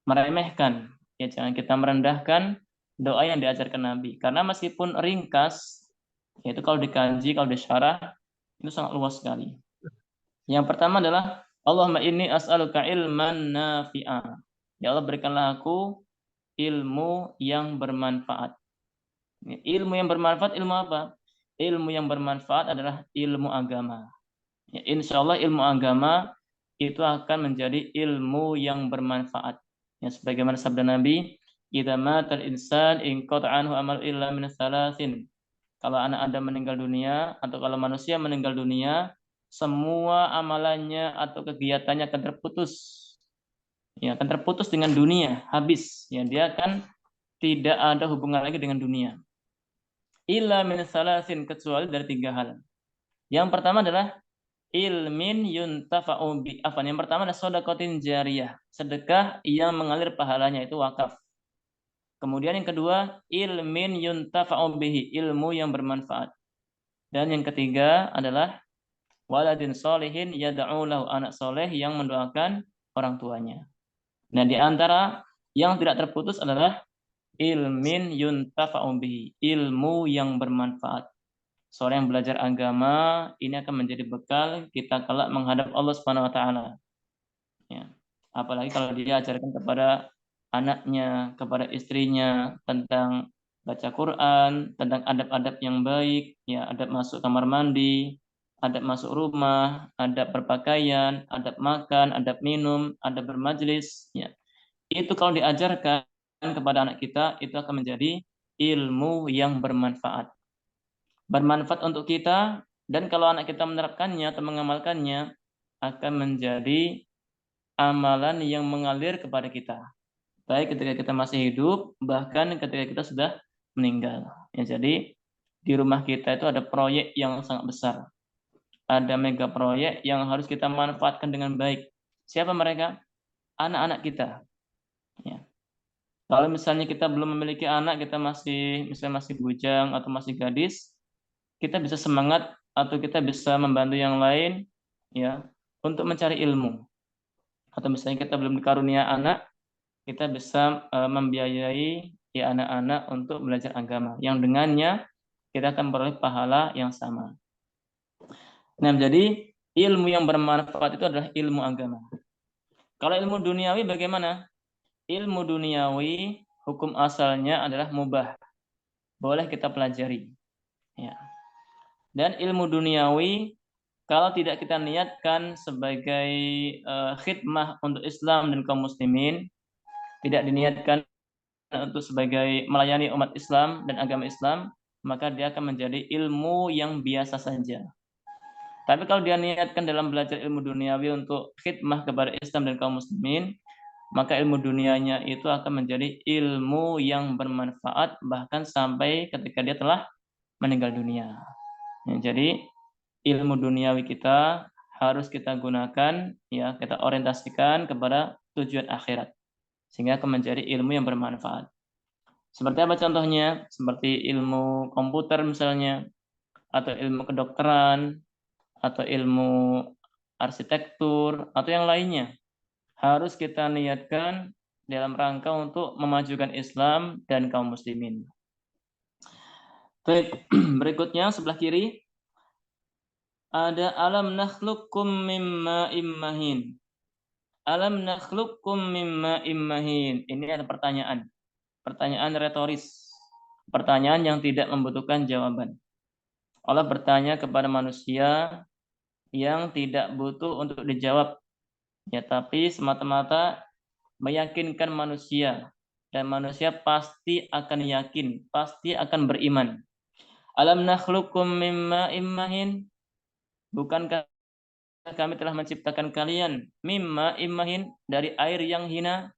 meremehkan, ya, jangan kita merendahkan doa yang diajarkan Nabi. Karena meskipun ringkas, yaitu kalau dikaji, kalau disyarah, itu sangat luas sekali. Yang pertama adalah Allahumma inni as'aluka ilman nafi'a. Ya Allah, berikanlah aku ilmu yang bermanfaat. Ilmu yang bermanfaat, ilmu apa? Ilmu yang bermanfaat adalah ilmu agama. Ya, insya Allah ilmu agama itu akan menjadi ilmu yang bermanfaat. Ya, sebagaimana sabda Nabi, "Idza matal insan inqata anhu amal illa min thalathin." Kalau anak Adam meninggal dunia atau kalau manusia meninggal dunia, semua amalannya atau kegiatannya akan terputus. Ya, akan terputus dengan dunia, habis. Ya, dia akan tidak ada hubungan lagi dengan dunia. Illa min salasin, kecuali dari 3 hal. Yang pertama adalah ilmin yuntafa'u bi. Yang pertama adalah sedekatin jariyah, sedekah yang mengalir pahalanya, itu wakaf. Kemudian yang kedua, ilmin yuntafa'u bihi, ilmu yang bermanfaat. Dan yang ketiga adalah waladin solihin yad'u lahu, anak soleh yang mendoakan orang tuanya. Nah, di antara yang tidak terputus adalah ilmin yuntafa'u bihi, ilmu yang bermanfaat. Seorang yang belajar agama ini akan menjadi bekal kita kelak menghadap Allah Subhanahu wa taala. Ya. Apalagi kalau dia ajarkan kepada anaknya, kepada istrinya tentang baca Quran, tentang adab-adab yang baik, ya, adab masuk kamar mandi, adab masuk rumah, adab berpakaian, adab makan, adab minum, adab bermajlis, ya. Itu kalau diajarkan kepada anak kita, itu akan menjadi ilmu yang bermanfaat. Bermanfaat untuk kita, dan kalau anak kita menerapkannya atau mengamalkannya, akan menjadi amalan yang mengalir kepada kita. Baik ketika kita masih hidup, bahkan ketika kita sudah meninggal. Ya, jadi di rumah kita itu ada proyek yang sangat besar. Ada mega proyek yang harus kita manfaatkan dengan baik. Siapa mereka? Anak-anak kita. Ya. Kalau misalnya kita belum memiliki anak, kita masih bujang atau masih gadis, kita bisa semangat atau kita bisa membantu yang lain, ya, untuk mencari ilmu. Atau misalnya kita belum dikarunia anak, kita bisa membiayai ya anak-anak untuk belajar agama, yang dengannya kita akan beroleh pahala yang sama. Nah, jadi ilmu yang bermanfaat itu adalah ilmu agama. Kalau ilmu duniawi bagaimana? Ilmu duniawi hukum asalnya adalah mubah, boleh kita pelajari. Ya. Dan ilmu duniawi kalau tidak kita niatkan sebagai khidmah untuk Islam dan kaum muslimin, tidak diniatkan untuk sebagai melayani umat Islam dan agama Islam, maka dia akan menjadi ilmu yang biasa saja. Tapi kalau dia niatkan dalam belajar ilmu duniawi untuk khidmah kepada Islam dan kaum muslimin, maka ilmu dunianya itu akan menjadi ilmu yang bermanfaat bahkan sampai ketika dia telah meninggal dunia. Ya, jadi ilmu duniawi kita harus kita gunakan, ya, kita orientasikan kepada tujuan akhirat, sehingga akan menjadi ilmu yang bermanfaat. Seperti apa contohnya? Seperti ilmu komputer misalnya, atau ilmu kedokteran, atau ilmu arsitektur, atau yang lainnya. Harus kita niatkan dalam rangka untuk memajukan Islam dan kaum muslimin. Baik, berikutnya sebelah kiri ada alam nakhluqkum mimma immahin. Alam nakhluqkum mimma immahin. Ini ada pertanyaan. Pertanyaan retoris. Pertanyaan yang tidak membutuhkan jawaban. Allah bertanya kepada manusia yang tidak butuh untuk dijawab. Ya, tapi semata-mata meyakinkan manusia. Dan manusia pasti akan yakin, pasti akan beriman. Alam nakhluqkum mimma immahin. Bukankah kami telah menciptakan kalian mimma immahin, dari air yang hina?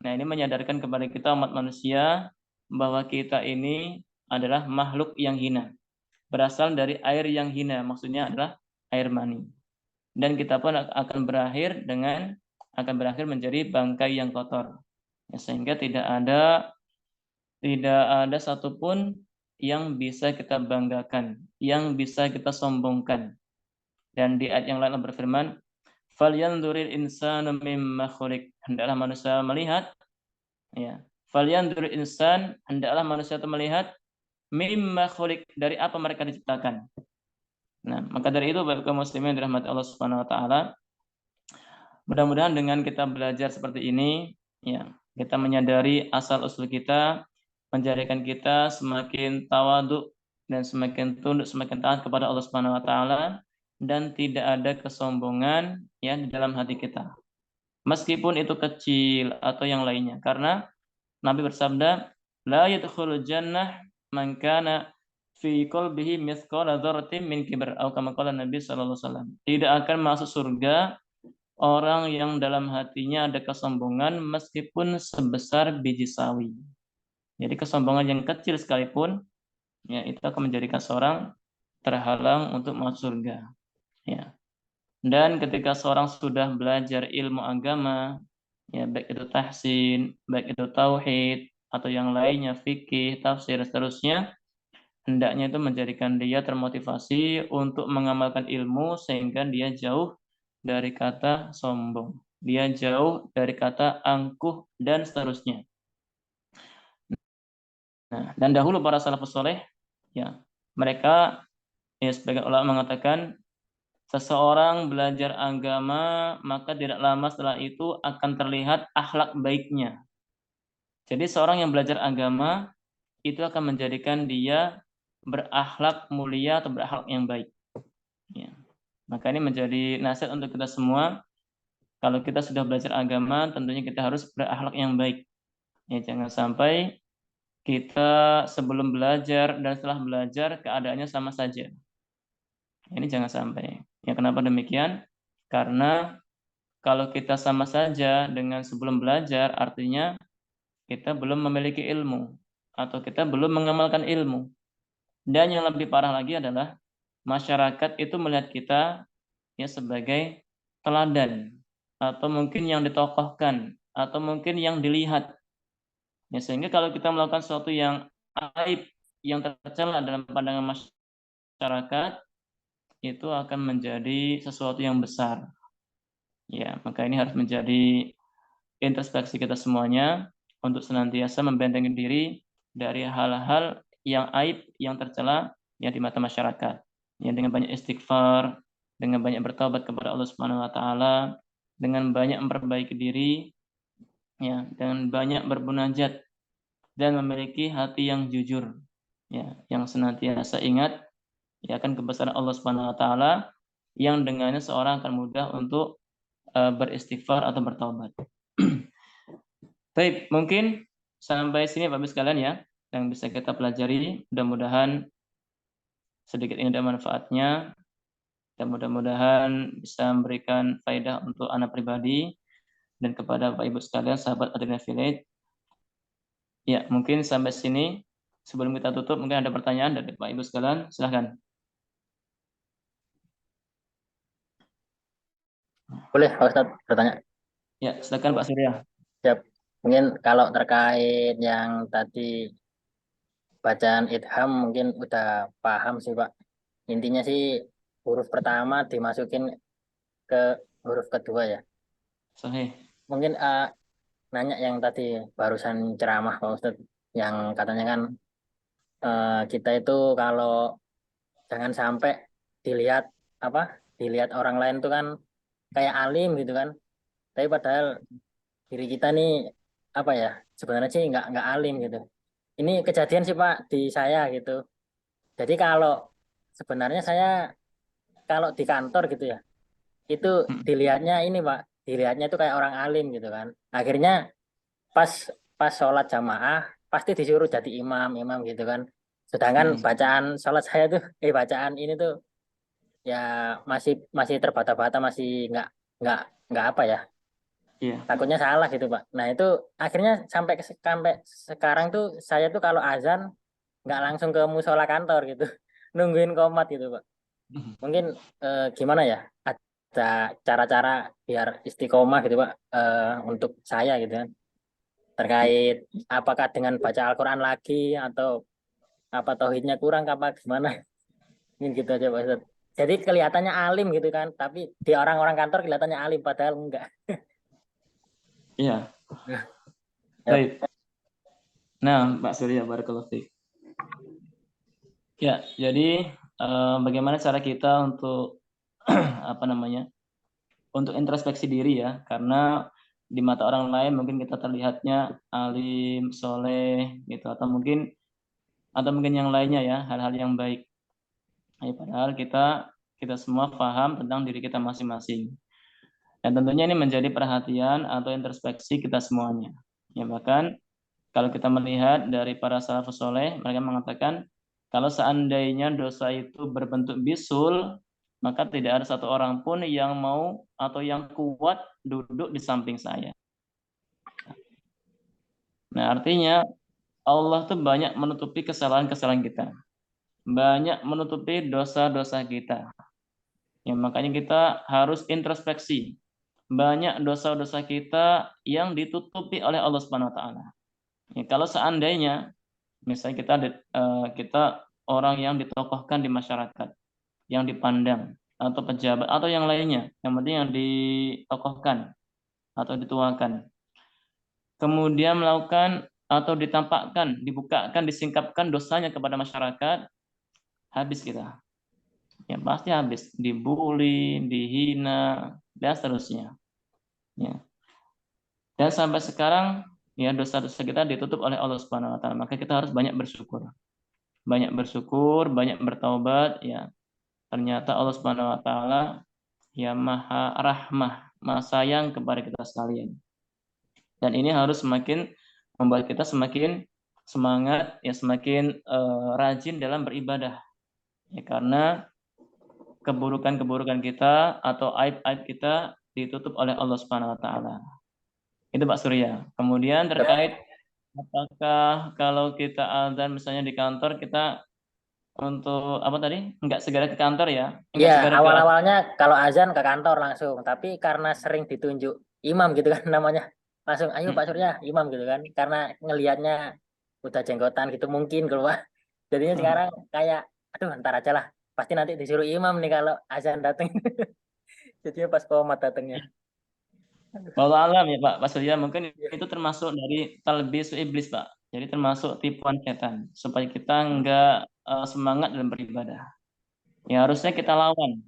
Nah, ini menyadarkan kepada kita umat manusia bahwa kita ini adalah makhluk yang hina. Berasal dari air yang hina, maksudnya adalah air mani. Dan kita pun akan berakhir menjadi bangkai yang kotor. Ya, sehingga tidak ada satupun yang bisa kita banggakan, yang bisa kita sombongkan. Dan di ayat yang lain Allah berfirman, "Falyanzuril insanu mimma khuliq." Hendaklah manusia melihat, ya. Falyanzuril insan, hendaklah manusia itu melihat mimma khuliq, dari apa mereka diciptakan. Nah, maka dari itu Bapak kaum muslimin dirahmati Allah Subhanahu wa taala, mudah-mudahan dengan kita belajar seperti ini, ya, kita menyadari asal usul kita, menjadikan kita semakin tawadhu dan semakin tunduk, semakin taat kepada Allah Subhanahu wa taala, dan tidak ada kesombongan, ya, di dalam hati kita. Meskipun itu kecil atau yang lainnya, karena Nabi bersabda, la yadkhulul jannah man kana fi qalbihi mithqala dzarratin min kibr atau kama qala Nabi sallallahu alaihi wasallam. Tidak akan masuk surga orang yang dalam hatinya ada kesombongan meskipun sebesar biji sawi. Jadi kesombongan yang kecil sekalipun ya itu akan menjadikan seorang terhalang untuk masuk surga. Ya. Dan ketika seorang sudah belajar ilmu agama, ya baik itu tahsin, baik itu tauhid atau yang lainnya fikih, tafsir dan seterusnya, hendaknya itu menjadikan dia termotivasi untuk mengamalkan ilmu sehingga dia jauh dari kata sombong. Dia jauh dari kata angkuh dan seterusnya. Nah, dan dahulu para salafus saleh ya, mereka ya sebagian ulama mengatakan seseorang belajar agama maka tidak lama setelah itu akan terlihat akhlak baiknya. Jadi seorang yang belajar agama itu akan menjadikan dia berakhlak mulia atau berakhlak yang baik. Ya. Maka ini menjadi nasihat untuk kita semua. Kalau kita sudah belajar agama, tentunya kita harus berakhlak yang baik. Ya, jangan sampai kita sebelum belajar dan setelah belajar keadaannya sama saja. Ini jangan sampai. Ya, kenapa demikian? Karena kalau kita sama saja dengan sebelum belajar, artinya kita belum memiliki ilmu atau kita belum mengamalkan ilmu. Dan yang lebih parah lagi adalah masyarakat itu melihat kita ya sebagai teladan atau mungkin yang ditokohkan atau mungkin yang dilihat. Ya, sehingga kalau kita melakukan sesuatu yang aib, yang tercela dalam pandangan masyarakat, itu akan menjadi sesuatu yang besar. Ya, maka ini harus menjadi introspeksi kita semuanya untuk senantiasa membentengi diri dari hal-hal yang aib, yang tercela ya di mata masyarakat. Ya, dengan banyak istighfar, dengan banyak bertaubat kepada Allah Subhanahu wa taala, dengan banyak memperbaiki diri, ya, dengan banyak bermunajat dan memiliki hati yang jujur, ya, yang senantiasa ingat ya akan kebesaran Allah Subhanahu wa taala yang dengannya seorang akan mudah untuk beristighfar atau bertaubat. Baik, mungkin sampai sini Bapak Ibu sekalian ya yang bisa kita pelajari. Mudah-mudahan sedikit ini ada manfaatnya dan mudah-mudahan bisa memberikan faedah untuk anak pribadi dan kepada Bapak Ibu sekalian sahabat Adrena Village. Ya, mungkin sampai sini. Sebelum kita tutup, mungkin ada pertanyaan dari Bapak Ibu sekalian. Silahkan. Boleh Pak Ustadz bertanya? Ya, silakan Pak Surya. Siap. Mungkin kalau terkait yang tadi bacaan idham mungkin udah paham sih Pak. Intinya sih huruf pertama dimasukin ke huruf kedua ya. Sahih. Mungkin nanya yang tadi barusan ceramah Pak Ustadz yang katanya kan kita itu kalau jangan sampai dilihat dilihat orang lain tuh kan kayak alim gitu kan. Tapi padahal diri kita nih sebenarnya sih nggak alim gitu. Ini kejadian sih Pak di saya gitu. Jadi kalau sebenarnya saya kalau di kantor gitu ya, itu dilihatnya ini Pak, dilihatnya itu kayak orang alim gitu kan. Akhirnya pas pas sholat jamaah pasti disuruh jadi imam gitu kan. Sedangkan bacaan sholat saya tuh, bacaan ini tuh ya masih terbata-bata, masih nggak apa ya. Iya. Takutnya salah gitu Pak. Nah itu akhirnya sampai sekarang tuh saya tuh kalau azan nggak langsung ke musola kantor gitu, nungguin qomat gitu Pak. Mungkin gimana ya? Ada cara-cara biar istiqomah gitu Pak untuk saya gitu kan. Terkait apakah dengan baca Al-Quran lagi atau apa tauhidnya kurang apa gimana? Mungkin gitu aja Pak Ustadz. Jadi kelihatannya alim gitu kan, tapi di orang-orang kantor kelihatannya alim padahal enggak. Iya. Baik. Nah, Pak Surya, barakallahu fiik. Ya, jadi bagaimana cara kita untuk untuk introspeksi diri ya, karena di mata orang lain mungkin kita terlihatnya alim, soleh, gitu, atau mungkin yang lainnya ya, hal-hal yang baik. Ya, padahal kita semua paham tentang diri kita masing-masing. Dan tentunya ini menjadi perhatian atau introspeksi kita semuanya. Ya, bahkan kalau kita melihat dari para salafus soleh, mereka mengatakan Kalau seandainya dosa itu berbentuk bisul, maka tidak ada satu orang pun yang mau atau yang kuat duduk di samping saya. Nah, artinya Allah tuh banyak menutupi kesalahan-kesalahan kita. Banyak menutupi dosa-dosa kita. Ya, makanya kita harus introspeksi. Banyak dosa-dosa kita yang ditutupi oleh Allah Subhanahu wa taala. Ya, kalau seandainya misalnya kita orang yang ditokohkan di masyarakat, yang dipandang atau pejabat atau yang lainnya, yang penting yang ditokohkan atau dituakan. Kemudian melakukan atau ditampakkan, dibukakan, disingkapkan dosanya kepada masyarakat, habis kita. Ya pasti habis, dibully, dihina, dan seterusnya. Ya. Dan sampai sekarang ya dosa-dosa kita ditutup oleh Allah Subhanahu wa taala. Maka kita harus banyak bersyukur. Banyak bersyukur, banyak bertaubat ya. Ternyata Allah Subhanahu wa taala ya Maha Rahmah, Maha sayang kepada kita sekalian. Dan ini harus semakin membuat kita semakin semangat ya, semakin rajin dalam beribadah. Ya, karena keburukan-keburukan kita atau aib-aib kita ditutup oleh Allah Subhanahu wa taala. Itu Pak Surya. Kemudian terkait apakah kalau kita azan misalnya di kantor kita untuk apa tadi? Enggak segera ke kantor ya? Enggak Iya, segera ke awal-awalnya kalau azan ke kantor langsung, tapi karena sering ditunjuk imam gitu kan namanya, langsung ayo Pak Surya imam gitu kan, karena ngelihatnya udah jenggotan gitu mungkin keluar. Jadinya sekarang kayak aduh ntar aja lah, pasti nanti disuruh imam nih kalau azan datang. Jadinya pas komat datangnya. Wallahu alam ya Pak Surya, mungkin itu termasuk dari talbisu iblis Pak. Jadi termasuk tipuan setan supaya kita enggak semangat dalam beribadah. Ya harusnya kita lawan.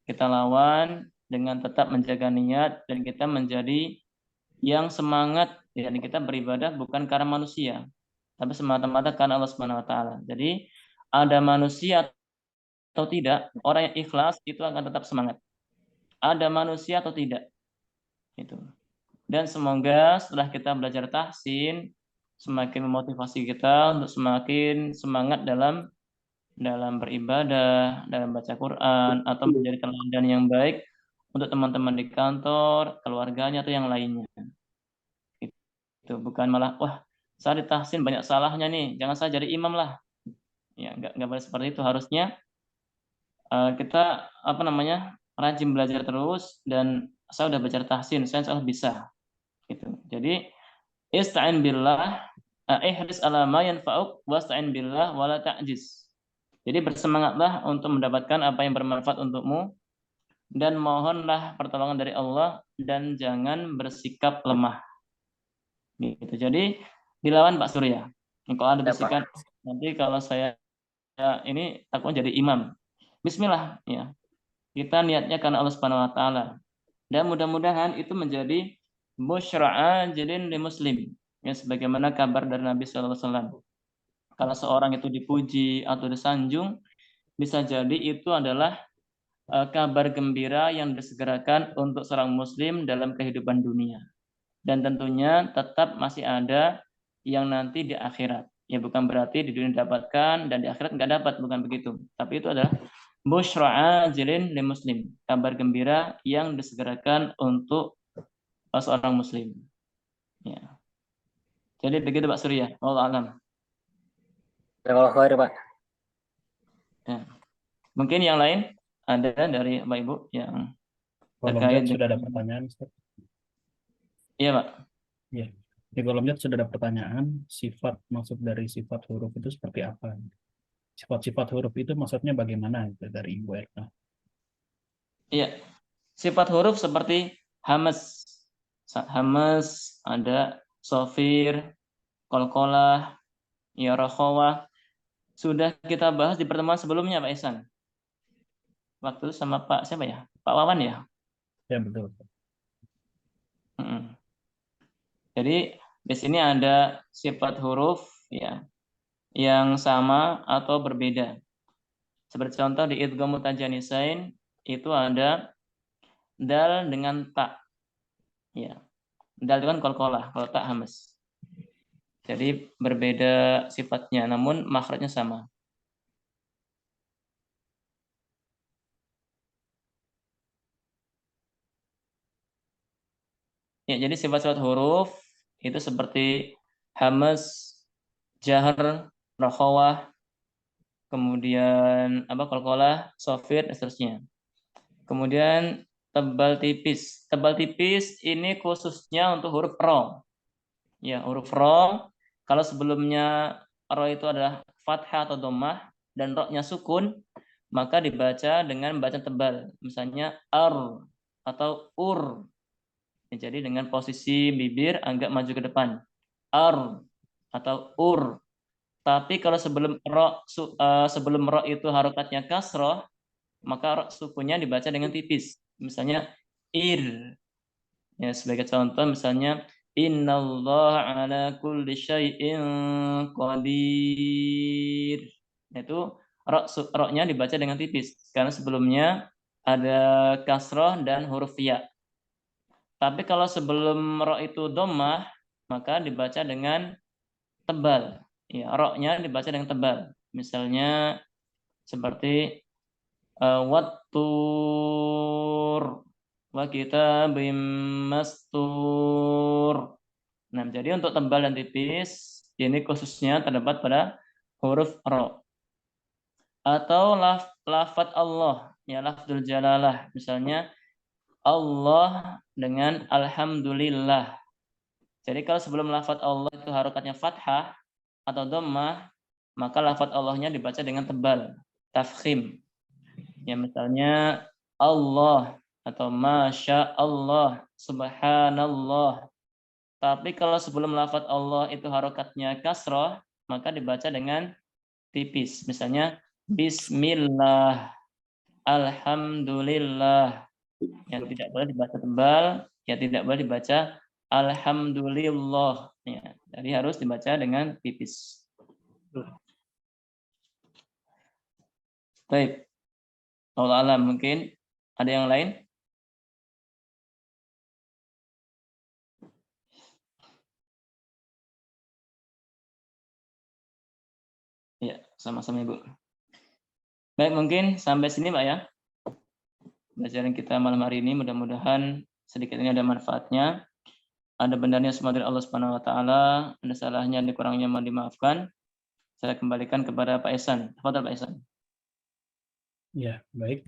Kita lawan dengan tetap menjaga niat dan kita menjadi yang semangat dan kita beribadah bukan karena manusia, tapi semata-mata karena Allah Subhanahu wa taala. Jadi ada manusia atau tidak, orang yang ikhlas itu akan tetap semangat. Ada manusia atau tidak. Itu. Dan semoga setelah kita belajar tahsin semakin memotivasi kita untuk semakin semangat dalam beribadah, dalam baca Quran atau menjadi teladan yang baik untuk teman-teman di kantor, keluarganya atau yang lainnya. Itu bukan malah wah, saya di tahsin banyak salahnya nih, jangan saya jadi imam lah. Ya, enggak boleh seperti itu. Harusnya kita rajin belajar terus dan saya udah belajar tahsin, saya insya Allah bisa. Gitu. Jadi ista'in billah, ihris ala ma yanfa'uk wasta'in billah wala ta'jiz. Jadi bersemangatlah untuk mendapatkan apa yang bermanfaat untukmu dan mohonlah pertolongan dari Allah dan jangan bersikap lemah. Gitu. Jadi dilawan Pak Surya. Kalau ada bisikan nanti kalau saya ini takutnya jadi imam. Bismillah ya. Kita niatnya karena Allah Subhanahu wa taala. Dan mudah-mudahan itu menjadi busyra'a jilin li muslim. Ya sebagaimana kabar dari Nabi sallallahu alaihi wasallam. Kalau seorang itu dipuji atau disanjung, bisa jadi itu adalah kabar gembira yang disegerakan untuk seorang muslim dalam kehidupan dunia. Dan tentunya tetap masih ada yang nanti di akhirat. Ya bukan berarti di dunia dapatkan dan di akhirat nggak dapat, bukan begitu. Tapi itu adalah busyra'a jilin li muslim, kabar gembira yang disegerakan untuk seorang muslim. Ya. Jadi begitu Pak Surya. Wallahu a'lam. Kalau khair Pak. Ya. Mungkin yang lain ada dari Bapak Ibu yang Kolom terkait chat sudah ada pertanyaan, Ustaz. Iya, Pak. Ya. Di kolom chat sudah ada pertanyaan, maksud dari sifat huruf itu seperti apa? Sifat-sifat huruf itu maksudnya bagaimana dari Ibu Erna? Iya. Sifat huruf seperti hamas. Hamas, ada sofir, kolkolah, ya rokhawah. Sudah kita bahas di pertemuan sebelumnya, Pak Ihsan. Waktu sama Pak siapa ya? Pak Wawan ya? Ya, betul. Jadi di sini ada sifat huruf ya yang sama atau berbeda. Seperti contoh di idgham mutajanisain itu ada dal dengan ta. Ya. Dal itu kan qalqalah, kalau ta hamas. Jadi berbeda sifatnya namun makhrajnya sama. Ya, jadi sifat-sifat huruf itu seperti hamz, jahr, rakhawah, kemudian qalqalah, shafir, dan seterusnya. Kemudian tebal tipis. Tebal tipis ini khususnya untuk huruf ro. Ya, huruf ro. Kalau sebelumnya ro itu adalah fathah atau dhammah dan ro-nya sukun, maka dibaca dengan bacaan tebal. Misalnya ar atau ur. Ya, jadi dengan posisi bibir agak maju ke depan. Ar atau ur. Tapi kalau sebelum ro itu harokatnya kasroh, maka ro sukunnya dibaca dengan tipis. Misalnya ir. Ya, sebagai contoh misalnya innallaha ala kulli syai'in qadir. Itu ro-nya dibaca dengan tipis karena sebelumnya ada kasroh dan huruf ya. Tapi kalau sebelum ro itu dhammah, maka dibaca dengan tebal. Ya, ro-nya dibaca dengan tebal. Misalnya seperti wattur wa kitabim mastur. Nah, jadi untuk tebal dan tipis ini khususnya terdapat pada huruf ro. Atau lafaz Allah, ya lafzul jalalah. Misalnya Allah dengan alhamdulillah. Jadi kalau sebelum lafaz Allah itu harokatnya fathah atau dhammah, maka lafaz Allahnya dibaca dengan tebal, tafkhim. Ya, misalnya Allah atau masya Allah, subhanallah. Tapi kalau sebelum lafaz Allah itu harokatnya kasroh, maka dibaca dengan tipis. Misalnya bismillah, alhamdulillah. Yang tidak boleh dibaca tebal, ya tidak boleh dibaca alhamdulillah. Ya, jadi harus dibaca dengan tipis. Baik. Allah alam, mungkin ada yang lain? Ya, sama-sama Ibu. Baik, mungkin sampai sini Pak ya. Pelajaran kita malam hari ini mudah-mudahan sedikit ini ada manfaatnya. Ada benarnya semua dari Allah Subhanahu wa taala, ada salahnya, ada kurangnya mohon dimaafkan. Saya kembalikan kepada Pak Ihsan. Tafadhol Pak Ihsan. Ya, baik.